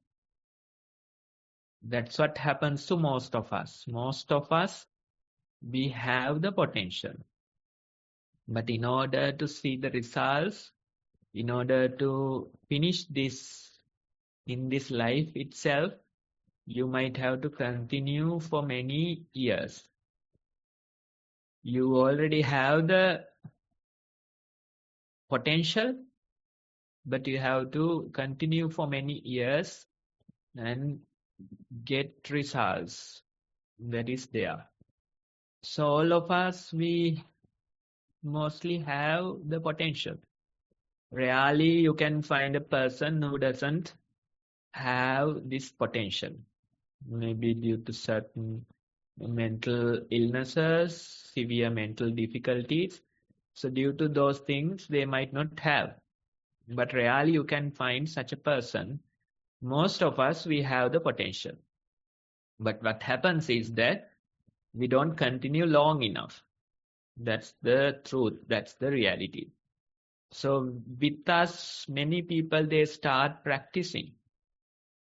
That's what happens to most of us. Most of us, we have the potential. But in order to see the results, in order to finish this in this life itself, you might have to continue for many years. You already have the potential, but you have to continue for many years and get results that is there. So all of us, we mostly have the potential. Rarely you can find a person who doesn't have this potential. Maybe due to certain mental illnesses, severe mental difficulties. So due to those things, they might not have. But rarely you can find such a person. Most of us, we have the potential. But what happens is that we don't continue long enough. That's the truth. That's the reality. So with us, many people, they start practicing.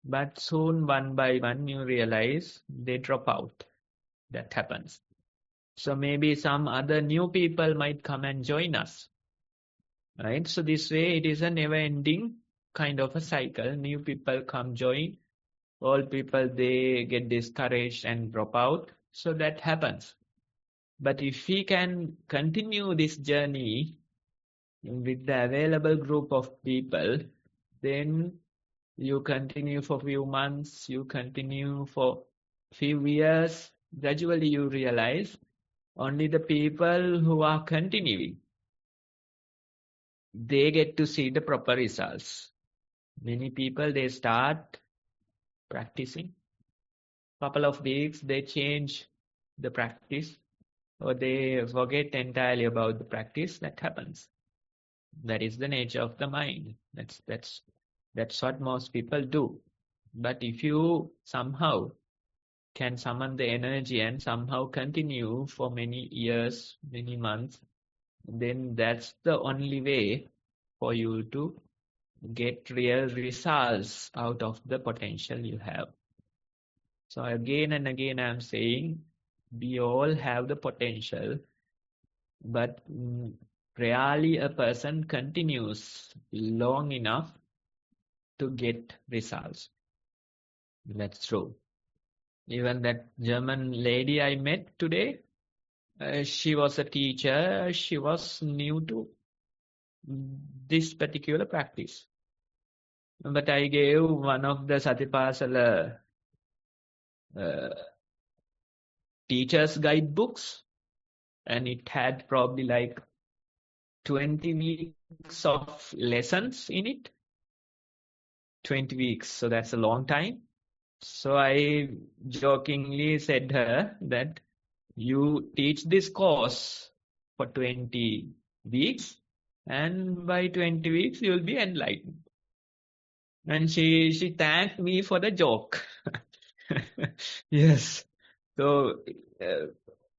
But soon, one by one, you realize they drop out. That happens. So maybe some other new people might come and join us. Right? So this way, it is a never-ending kind of a cycle. New people come join. Old people, they get discouraged and drop out. So that happens. But if we can continue this journey with the available group of people, then you continue for few months, you continue for few years. Gradually you realize only the people who are continuing, they get to see the proper results. Many people, they start practicing. Couple of weeks, they change the practice, or they forget entirely about the practice. That happens. That is the nature of the mind. That's what most people do. But if you somehow can summon the energy and somehow continue for many years, many months, then that's the only way for you to get real results out of the potential you have. So again and again, I'm saying we all have the potential, but rarely a person continues long enough to get results. That's true. Even that German lady I met today, she was a teacher. She was new to this particular practice. But I gave one of the Satipasala teacher's guidebooks, and it had probably like 20 weeks of lessons in it. 20 weeks, so that's a long time. So I jokingly said her that you teach this course for 20 weeks, and by 20 weeks you'll be enlightened. And she thanked me for the joke. Yes. So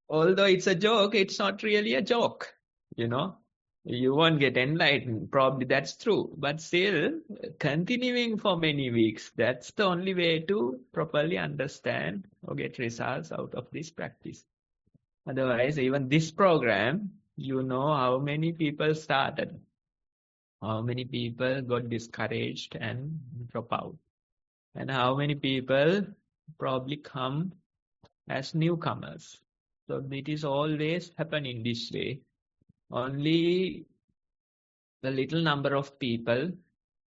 although it's a joke, it's not really a joke. You know, you won't get enlightened. Probably that's true. But still, continuing for many weeks, that's the only way to properly understand or get results out of this practice. Otherwise, even this program, you know how many people started, how many people got discouraged and drop out, and how many people probably come as newcomers. So it is always happening this way. Only a little number of people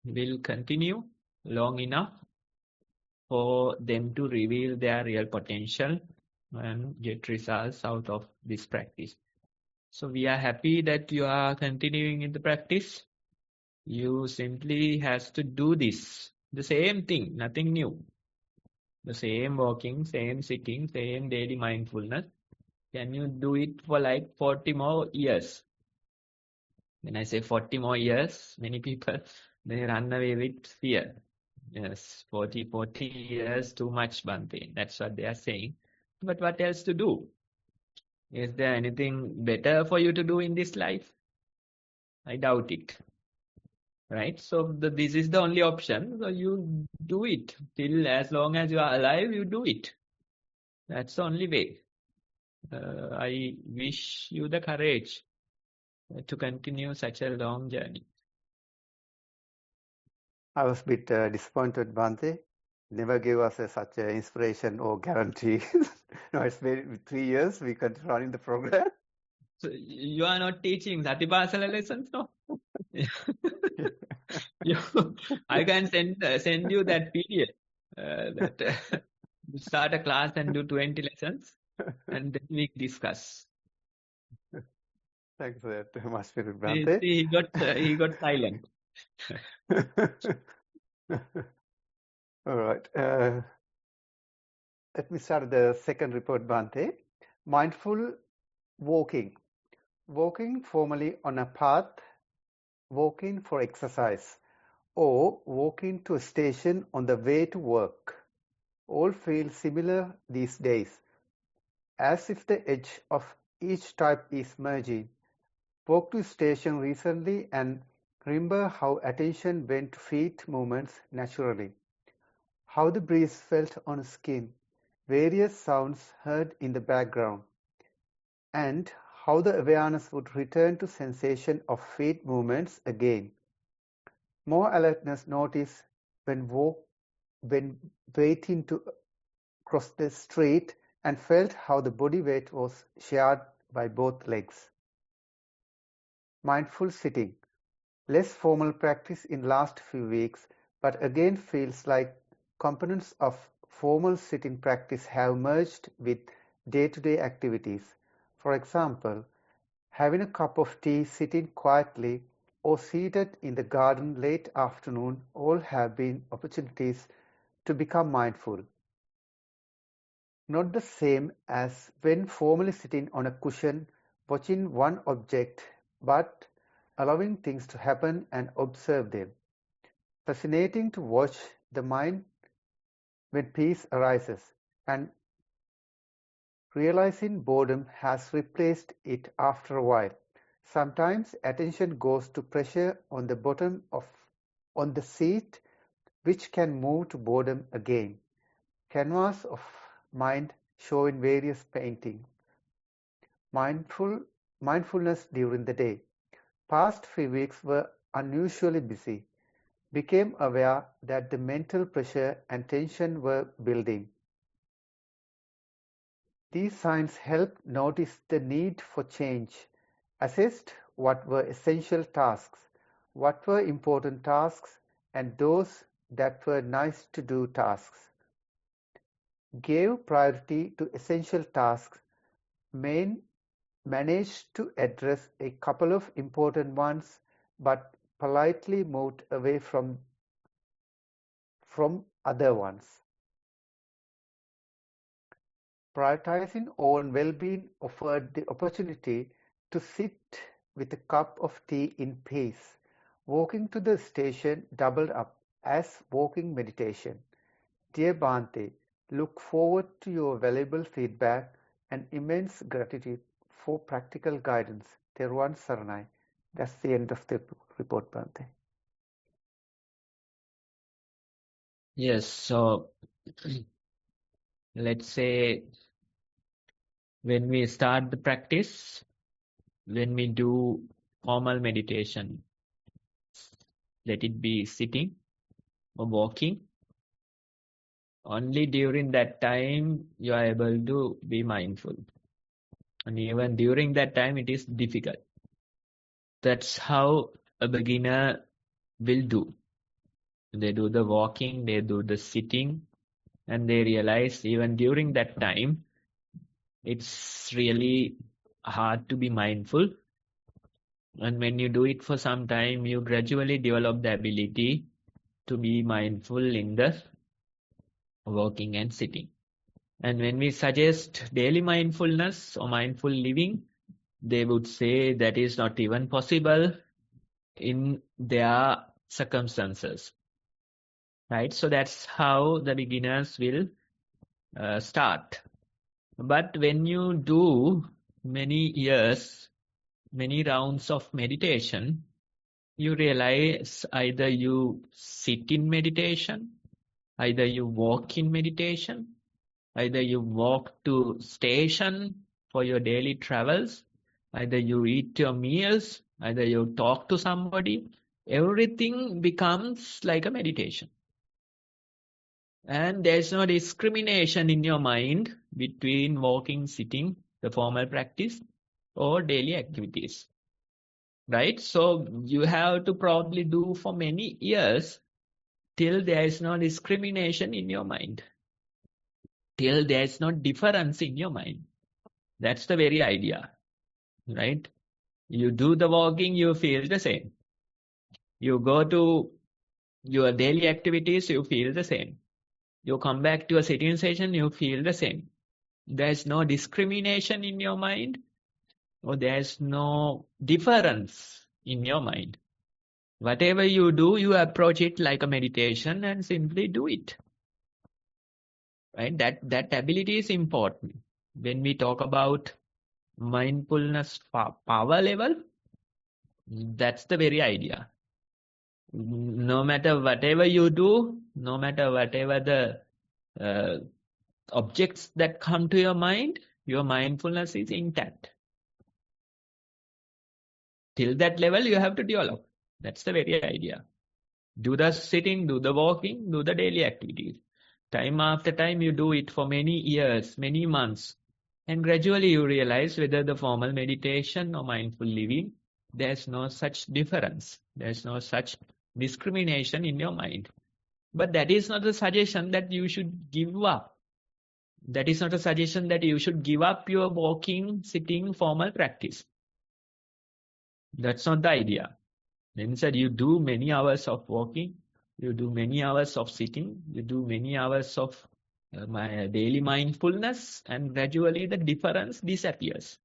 will continue, long enough for them to reveal their real potential and get results out of this practice. So we are happy that you are continuing in the practice. You simply has to do this. The same thing, nothing new. The same walking, same sitting, same daily mindfulness. Can you do it for like 40 more years? When I say 40 more years, many people, they run away with fear. Yes, 40 years, too much, Bhante. That's what they are saying. But what else to do? Is there anything better for you to do in this life? I doubt it. Right? So this is the only option. So you do it. Till as long as you are alive, you do it. That's the only way. I wish you the courage to continue such a long journey. I was a bit disappointed, Bhante. Never gave us such an inspiration or guarantee. No, it's been 3 years we continue running the program. So you are not teaching Satipasala lessons, no? I can send you that PDF. That you start a class and do 20 lessons, and then we discuss. Thanks for that, much spirit, See, Bhante. he got silent. All right. Let me start the second report, Bhante. Mindful walking. Walking formally on a path, walking for exercise, or walking to a station on the way to work. All feel similar these days, as if the edge of each type is merging. Walked to station recently and remember how attention went to feet movements naturally. How the breeze felt on skin, various sounds heard in the background, and how the awareness would return to sensation of feet movements again. More alertness noticed when waiting to cross the street and felt how the body weight was shared by both legs. Mindful sitting. Less formal practice in last few weeks, but again feels like components of formal sitting practice have merged with day-to-day activities. For example, having a cup of tea sitting quietly or seated in the garden late afternoon all have been opportunities to become mindful. Not the same as when formally sitting on a cushion watching one object, but allowing things to happen and observe them. Fascinating to watch the mind when peace arises, and realizing boredom has replaced it after a while. Sometimes attention goes to pressure on the bottom on the seat, which can move to boredom again. Canvas of mind showing various painting. Mindfulness during the day. Past few weeks were unusually busy. Became aware that the mental pressure and tension were building. These signs helped notice the need for change, assessed what were essential tasks, what were important tasks, and those that were nice to do tasks. Gave priority to essential tasks, managed to address a couple of important ones, but politely moved away from other ones. Prioritizing own well-being offered the opportunity to sit with a cup of tea in peace. Walking to the station doubled up as walking meditation. Dear Bhante, look forward to your valuable feedback and immense gratitude for practical guidance. Thero Saranai. That's the end of the report, Bhante. Yes, so let's say when we start the practice, when we do formal meditation, let it be sitting or walking, only during that time you are able to be mindful. And even during that time it is difficult. That's how a beginner will do. They do the walking, they do the sitting, and they realize even during that time, it's really hard to be mindful. And when you do it for some time, you gradually develop the ability to be mindful in the walking and sitting. And when we suggest daily mindfulness or mindful living, they would say that is not even possible in their circumstances. Right? So that's how the beginners will start. But when you do many years, many rounds of meditation, you realize either you sit in meditation, either you walk in meditation, either you walk to station for your daily travels, either you eat your meals, either you talk to somebody, everything becomes like a meditation. And there's no discrimination in your mind between walking, sitting, the formal practice, or daily activities. Right? So you have to probably do for many years till there is no discrimination in your mind. Till there is no difference in your mind. That's the very idea. Right? You do the walking, you feel the same. You go to your daily activities, you feel the same. You come back to a sitting session, you feel the same. There's no discrimination in your mind, or there's no difference in your mind. Whatever you do, you approach it like a meditation and simply do it. Right? That ability is important. When we talk about mindfulness power level, that's the very idea. No matter whatever you do, no matter whatever the objects that come to your mind, your mindfulness is intact. Till that level, you have to develop. That's the very idea. Do the sitting, do the walking, do the daily activities. Time after time, you do it for many years, many months. And gradually you realize whether the formal meditation or mindful living, there's no such difference. There's no such discrimination in your mind. But that is not a suggestion that you should give up. That is not a suggestion that you should give up your walking, sitting, formal practice. That's not the idea. Instead, you do many hours of walking, you do many hours of sitting, you do many hours of my daily mindfulness, and gradually the difference disappears.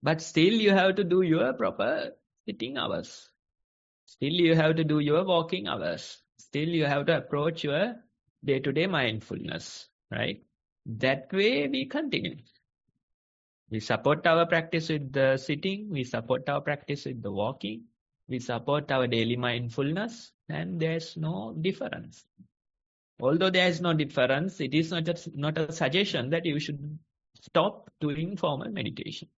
But still you have to do your proper sitting hours. Still you have to do your walking hours. Still you have to approach your day-to-day mindfulness, right? That way we continue. We support our practice with the sitting, we support our practice with the walking, we support our daily mindfulness, and there's no difference. Although there is no difference, it is not a suggestion that you should stop doing formal meditation.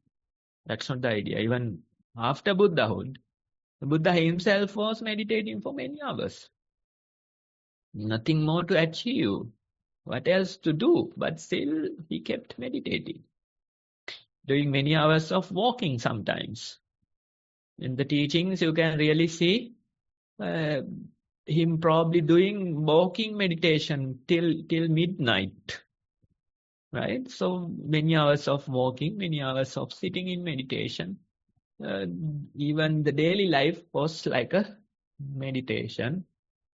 That's not the idea. Even after Buddhahood, the Buddha himself was meditating for many hours. Nothing more to achieve. What else to do? But still, he kept meditating. Doing many hours of walking sometimes. In the teachings, you can really see him probably doing walking meditation till midnight. Right? So many hours of walking, many hours of sitting in meditation. Even the daily life was like a meditation.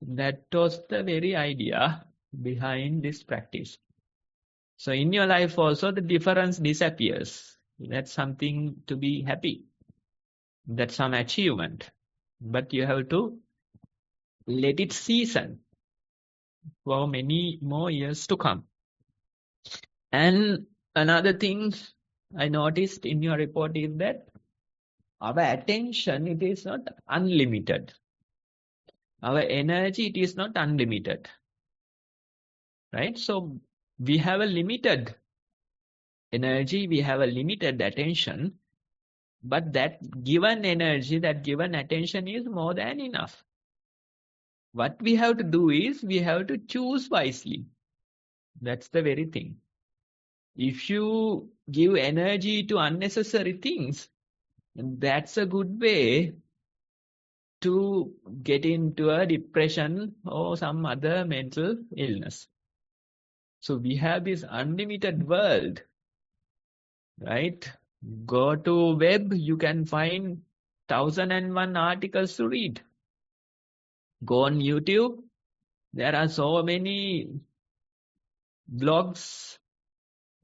That was the very idea behind this practice. So in your life also the difference disappears. That's something to be happy. That's some achievement. But you have to let it season for many more years to come. And another thing I noticed in your report is that our attention, it is not unlimited. Our energy, it is not unlimited. Right? So we have a limited energy, we have a limited attention, but that given energy, that given attention is more than enough. What we have to do is we have to choose wisely. That's the very thing. If you give energy to unnecessary things, that's a good way to get into a depression or some other mental illness. So we have this unlimited world, right? Go to web, you can find 1001 articles to read. Go on YouTube, there are so many blogs,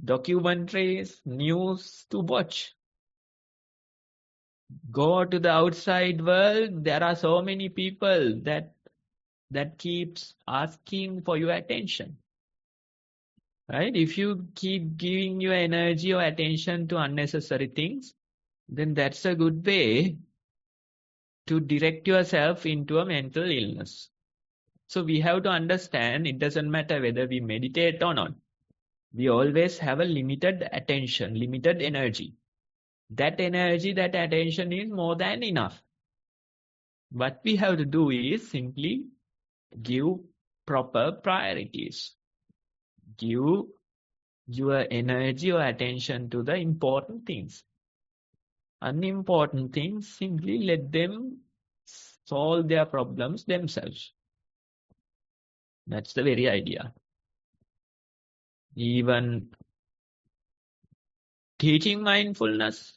documentaries, news to watch. Go to the outside world, there are so many people that keeps asking for your attention. Right? If you keep giving your energy or attention to unnecessary things, then that's a good way to direct yourself into a mental illness. So we have to understand it doesn't matter whether we meditate or not. We always have a limited attention, limited energy. That energy, that attention is more than enough. What we have to do is simply give proper priorities. Give your energy or attention to the important things. Unimportant things, simply let them solve their problems themselves. That's the very idea. Even teaching mindfulness,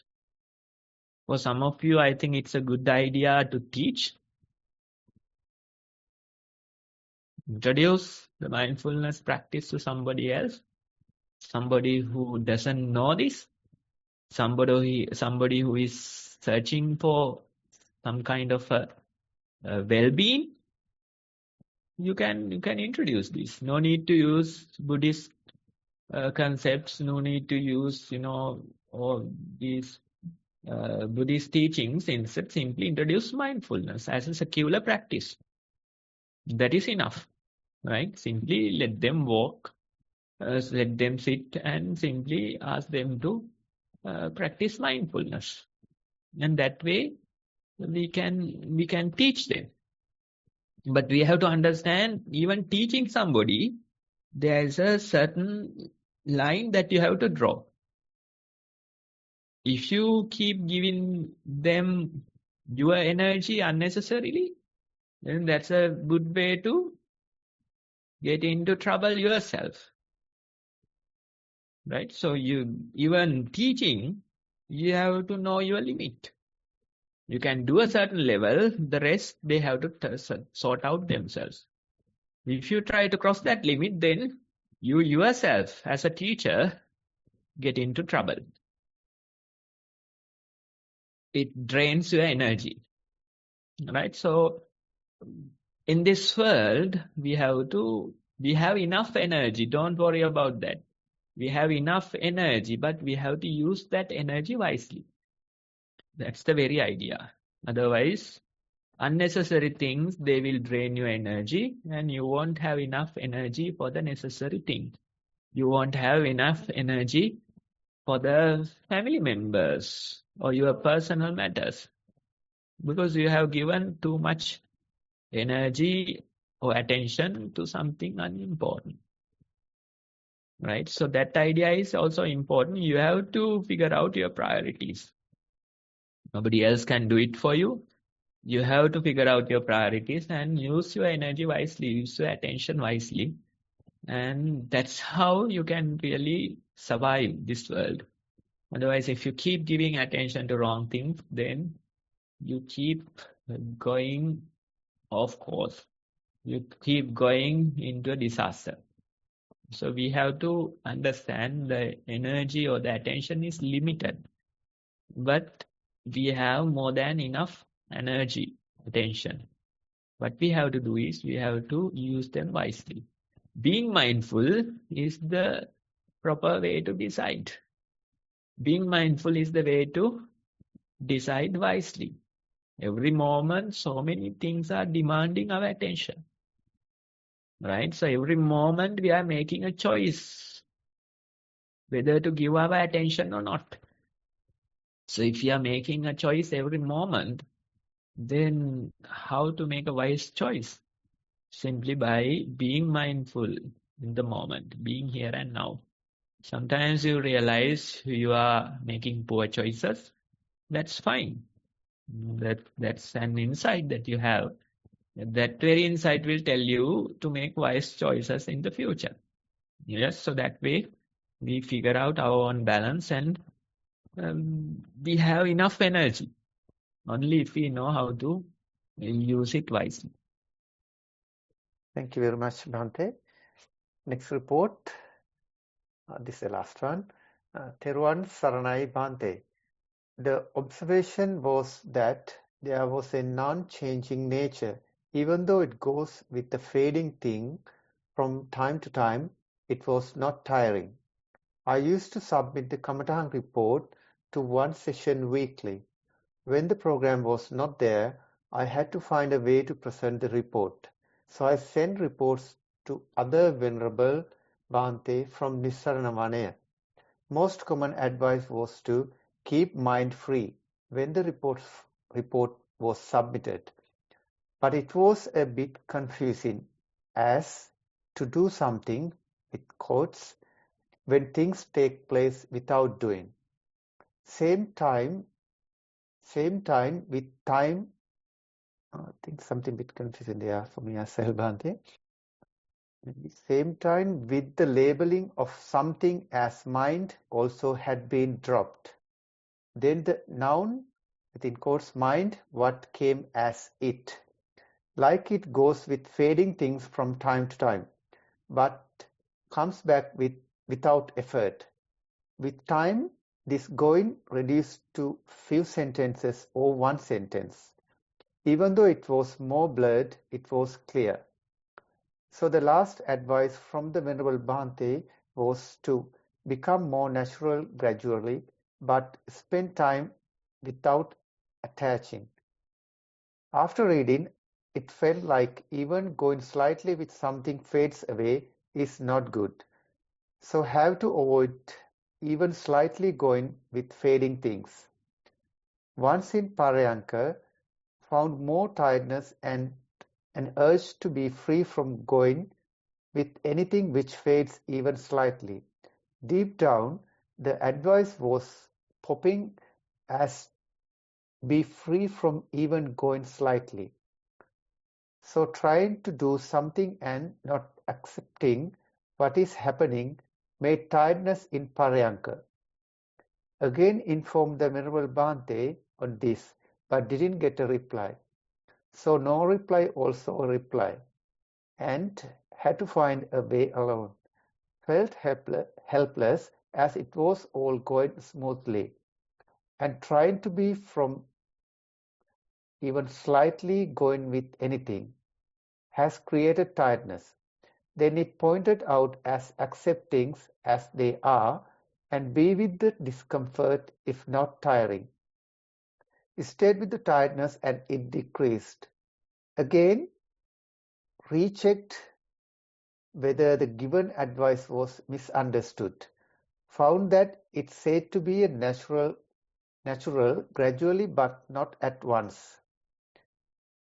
for some of you, I think it's a good idea to teach. Introduce the mindfulness practice to somebody else, somebody who doesn't know this, somebody who is searching for some kind of a well-being. You can introduce this. No need to use Buddhist concepts. No need to use all these Buddhist teachings. Instead, simply introduce mindfulness as a secular practice. That is enough, right? Simply let them walk, let them sit, and simply ask them to practice mindfulness. And that way, we can teach them. But we have to understand, even teaching somebody, there is a certain line that you have to draw. If you keep giving them your energy unnecessarily, then that's a good way to get into trouble yourself. Right? So even teaching, you have to know your limit. You can do a certain level, the rest they have to sort out themselves. If you try to cross that limit, then you yourself as a teacher get into trouble. It drains your energy. Right? So in this world, we have enough energy. Don't worry about that. We have enough energy, but we have to use that energy wisely. That's the very idea. Otherwise, unnecessary things, they will drain your energy and you won't have enough energy for the necessary things. You won't have enough energy for the family members or your personal matters because you have given too much energy or attention to something unimportant. Right? So that idea is also important. You have to figure out your priorities. Nobody else can do it for you. You have to figure out your priorities and use your energy wisely, use your attention wisely. And that's how you can really survive this world. Otherwise, if you keep giving attention to wrong things, then you keep going off course. You keep going into a disaster. So we have to understand the energy or the attention is limited. But we have more than enough energy, attention. What we have to do is we have to use them wisely. Being mindful is the proper way to decide. Being mindful is the way to decide wisely. Every moment, so many things are demanding our attention. Right? So every moment we are making a choice whether to give our attention or not. So if you are making a choice every moment, then how to make a wise choice? Simply by being mindful in the moment, being here and now. Sometimes you realize you are making poor choices. That's fine. That's an insight that you have. That very insight will tell you to make wise choices in the future. Yes, so that way we figure out our own balance and we have enough energy. Only if we know how to use it wisely. Thank you very much, Bhante. Next report. This is the last one. Theruvan Saranai Bhante. The observation was that there was a non-changing nature. Even though it goes with the fading thing from time to time, it was not tiring. I used to submit the Kamatang report to one session weekly. When the program was not there, I had to find a way to present the report. So I sent reports to other Venerable Bhante from Nissarana Vanaya. Most common advice was to keep mind free when the report was submitted. But it was a bit confusing as to do something, with quotes, when things take place without doing. Same time with time, I think something a bit confusing there for me as well, Bhante. Same time with the labeling of something as mind also had been dropped. Then the noun, within quotes, mind, what came as it. Like it goes with fading things from time to time, but comes back without effort. With time, this going reduced to few sentences or one sentence. Even though it was more blurred, it was clear. So the last advice from the Venerable Bhante was to become more natural gradually, but spend time without attaching. After reading, it felt like even going slightly with something fades away is not good. So have to avoid even slightly going with fading things. Once in Parayanka, found more tiredness and an urge to be free from going with anything which fades even slightly. Deep down, the advice was popping as be free from even going slightly. So trying to do something and not accepting what is happening made tiredness in Parayanka. Again informed the Venerable Bhante on this, but didn't get a reply. So no reply also a reply, and had to find a way alone. Felt helpless as it was all going smoothly, and trying to be from even slightly going with anything has created tiredness. Then it pointed out as accept things as they are and be with the discomfort if not tiring. It stayed with the tiredness and it decreased. Again, rechecked whether the given advice was misunderstood. Found that it said to be a natural gradually but not at once.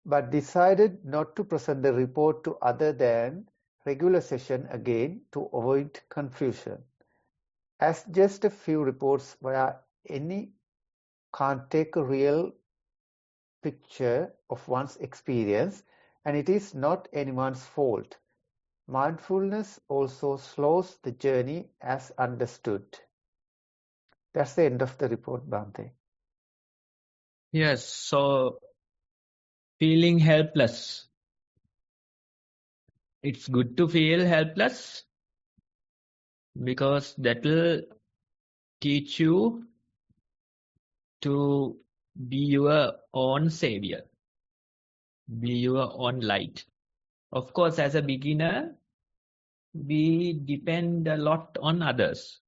But decided not to present the report to other than regular session again to avoid confusion. As just a few reports via any can't take a real picture of one's experience, and it is not anyone's fault. Mindfulness also slows the journey as understood. That's the end of the report, Bhante. Yes, so feeling helpless. It's good to feel helpless because that will teach you to be your own savior, be your own light. Of course, as a beginner, we depend a lot on others,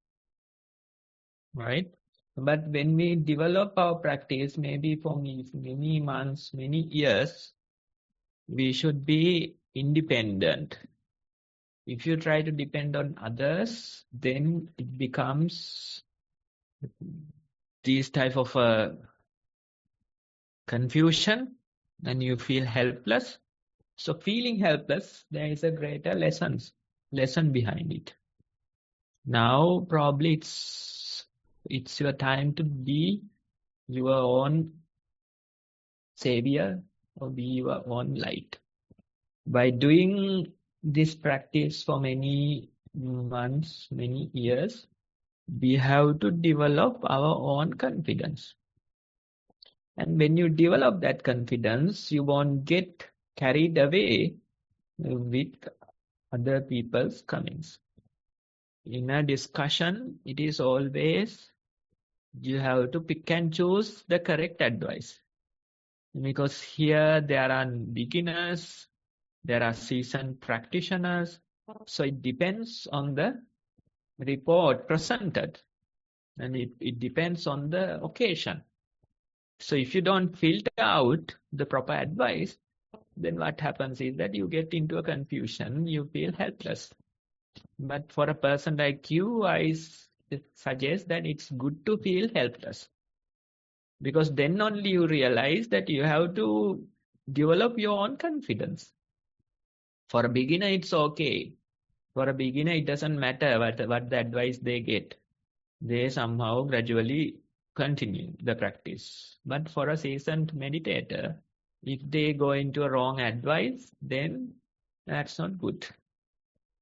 right? But when we develop our practice, maybe for many months, many years, we should be independent. If you try to depend on others, then it becomes this type of a confusion and you feel helpless. So feeling helpless, there is a greater lesson behind it. Now probably it's your time to be your own savior or be your own light. By doing this practice for many months, many years, we have to develop our own confidence. And when you develop that confidence, you won't get carried away with other people's comings. In a discussion, it is always you have to pick and choose the correct advice. Because here there are beginners, there are seasoned practitioners. So it depends on the report presented. And it depends on the occasion. So if you don't filter out the proper advice, then what happens is that you get into a confusion, you feel helpless. But for a person like you, I suggest that it's good to feel helpless. Because then only you realize that you have to develop your own confidence. For a beginner, it's okay. For a beginner, it doesn't matter what the advice they get. They somehow gradually continue the practice. But for a seasoned meditator, if they go into a wrong advice, then that's not good.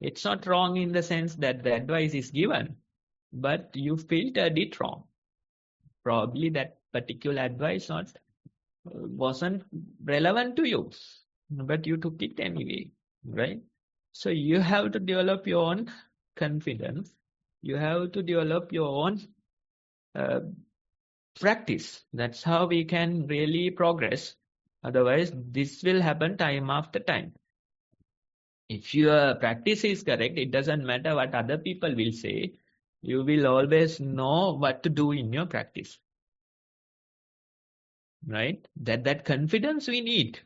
It's not wrong in the sense that the advice is given, but you filtered it wrong. Probably that particular advice wasn't relevant to you, but you took it anyway, right? So you have to develop your own confidence. You have to develop your own practice. That's how we can really progress. Otherwise, this will happen time after time. If your practice is correct, it doesn't matter what other people will say. You will always know what to do in your practice. Right? That confidence we need.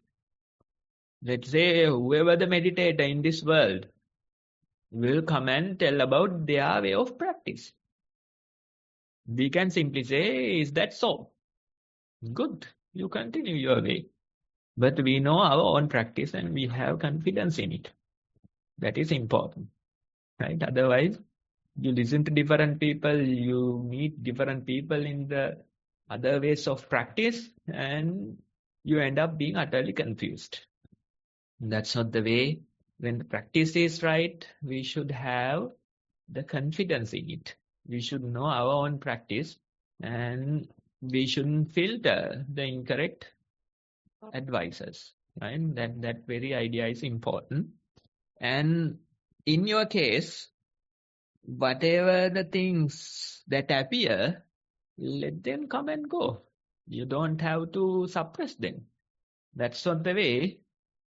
Let's say whoever the meditator in this world will come and tell about their way of practice. We can simply say, is that so? Good, you continue your way. But we know our own practice and we have confidence in it. That is important. Right? Otherwise, you listen to different people, you meet different people in the other ways of practice, and you end up being utterly confused. That's not the way. When the practice is right, we should have the confidence in it. We should know our own practice and we shouldn't filter the incorrect advices. Right? That very idea is important. And in your case, whatever the things that appear, let them come and go. You don't have to suppress them. That's not the way.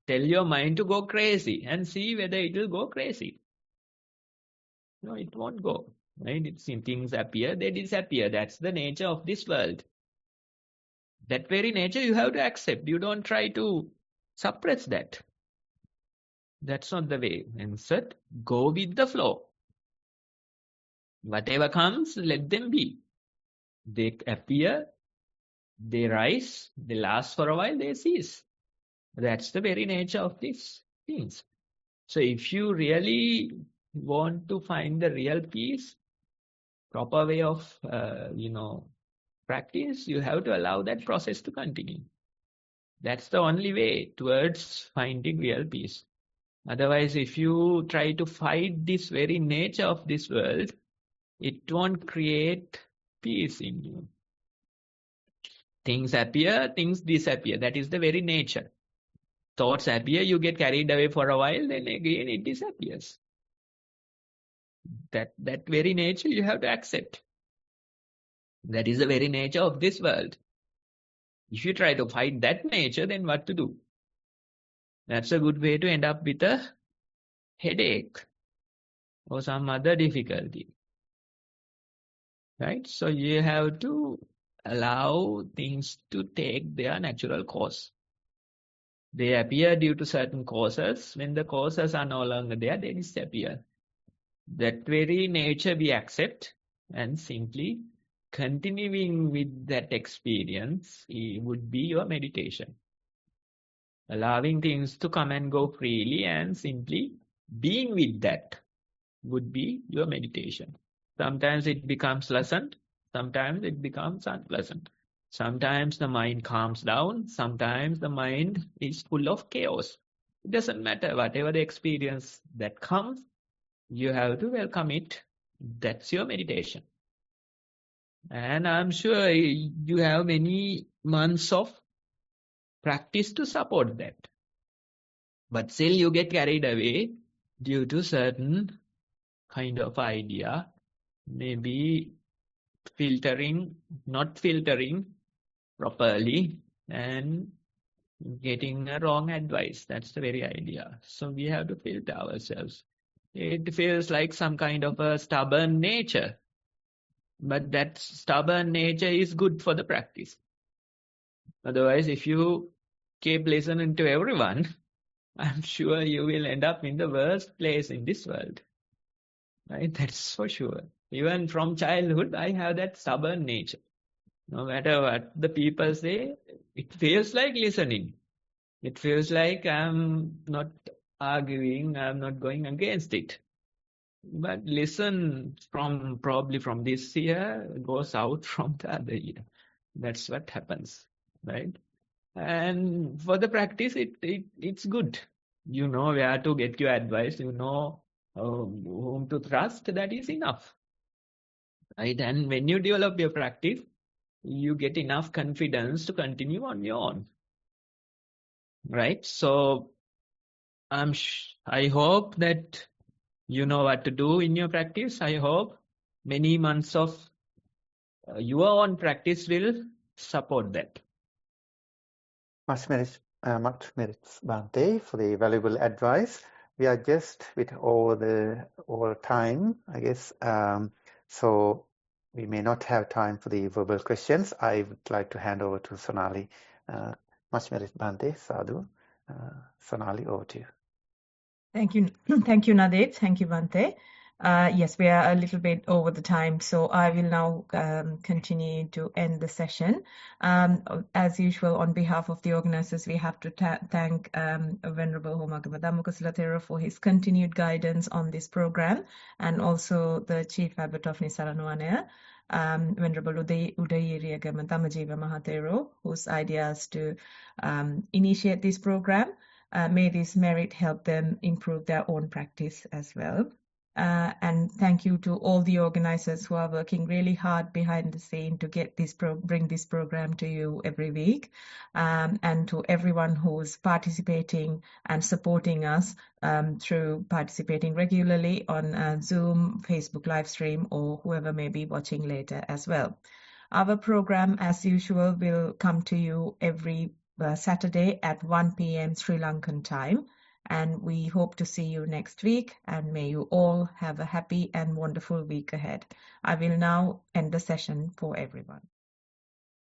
Tell your mind to go crazy and see whether it will go crazy. No, it won't go. Right? Things appear, they disappear. That's the nature of this world. That very nature you have to accept. You don't try to suppress that. That's not the way. Instead, go with the flow. Whatever comes, let them be. They appear, they rise, they last for a while, they cease. That's the very nature of these things. So if you really want to find the real peace, proper way of, practice, you have to allow that process to continue. That's the only way towards finding real peace. Otherwise, if you try to fight this very nature of this world, it won't create peace in you. Things appear, things disappear. That is the very nature. Thoughts appear, you get carried away for a while, then again it disappears. That very nature you have to accept. That is the very nature of this world. If you try to fight that nature, then what to do? That's a good way to end up with a headache or some other difficulty. Right? So you have to allow things to take their natural course. They appear due to certain causes. When the causes are no longer there, they disappear. That very nature we accept and simply continuing with that experience would be your meditation. Allowing things to come and go freely and simply being with that would be your meditation. Sometimes it becomes pleasant, sometimes it becomes unpleasant. Sometimes the mind calms down. Sometimes the mind is full of chaos. It doesn't matter. Whatever the experience that comes, you have to welcome it. That's your meditation. And I'm sure you have many months of practice to support that. But still you get carried away due to certain kind of idea, maybe not filtering properly and getting a wrong advice. That's the very idea. So we have to filter ourselves. It feels like some kind of a stubborn nature. But that stubborn nature is good for the practice. Otherwise, if you keep listening to everyone, I'm sure you will end up in the worst place in this world. Right? That's for sure. Even from childhood, I have that stubborn nature. No matter what the people say, it feels like listening. It feels like I'm not arguing, I'm not going against it. But listen probably from this ear goes out from the other ear. That's what happens, right? And for the practice, it's good. You know where to get your advice. You know whom to trust. That is enough, right? And when you develop your practice, you get enough confidence to continue on your own, right? So I hope that you know what to do in your practice. I hope many months of your own practice will support that. Much merits, Bhante, for the valuable advice. We are just with over time, I guess. So we may not have time for the verbal questions. I would like to hand over to Sonali. Much merit, Bhante, Sadhu. Sonali, over to you. Thank you. Thank you, Nadev. Thank you, Bhante. Yes, we are a little bit over the time, so I will now continue to end the session. As usual, on behalf of the organizers, we have to thank Venerable Homagama Kusala Thero for his continued guidance on this program, and also the Chief Abbot of Nissarana, Venerable Udayiriyagama Dhammajiva Mahathero, whose ideas to initiate this program. May this merit help them improve their own practice as well. And thank you to all the organizers who are working really hard behind the scene to get bring this program to you every week, and to everyone who's participating and supporting us through participating regularly on Zoom, Facebook live stream, or whoever may be watching later as well. Our program, as usual, will come to you every Saturday at 1 p.m. Sri Lankan time. And we hope to see you next week, and may you all have a happy and wonderful week ahead. I will now end the session for everyone.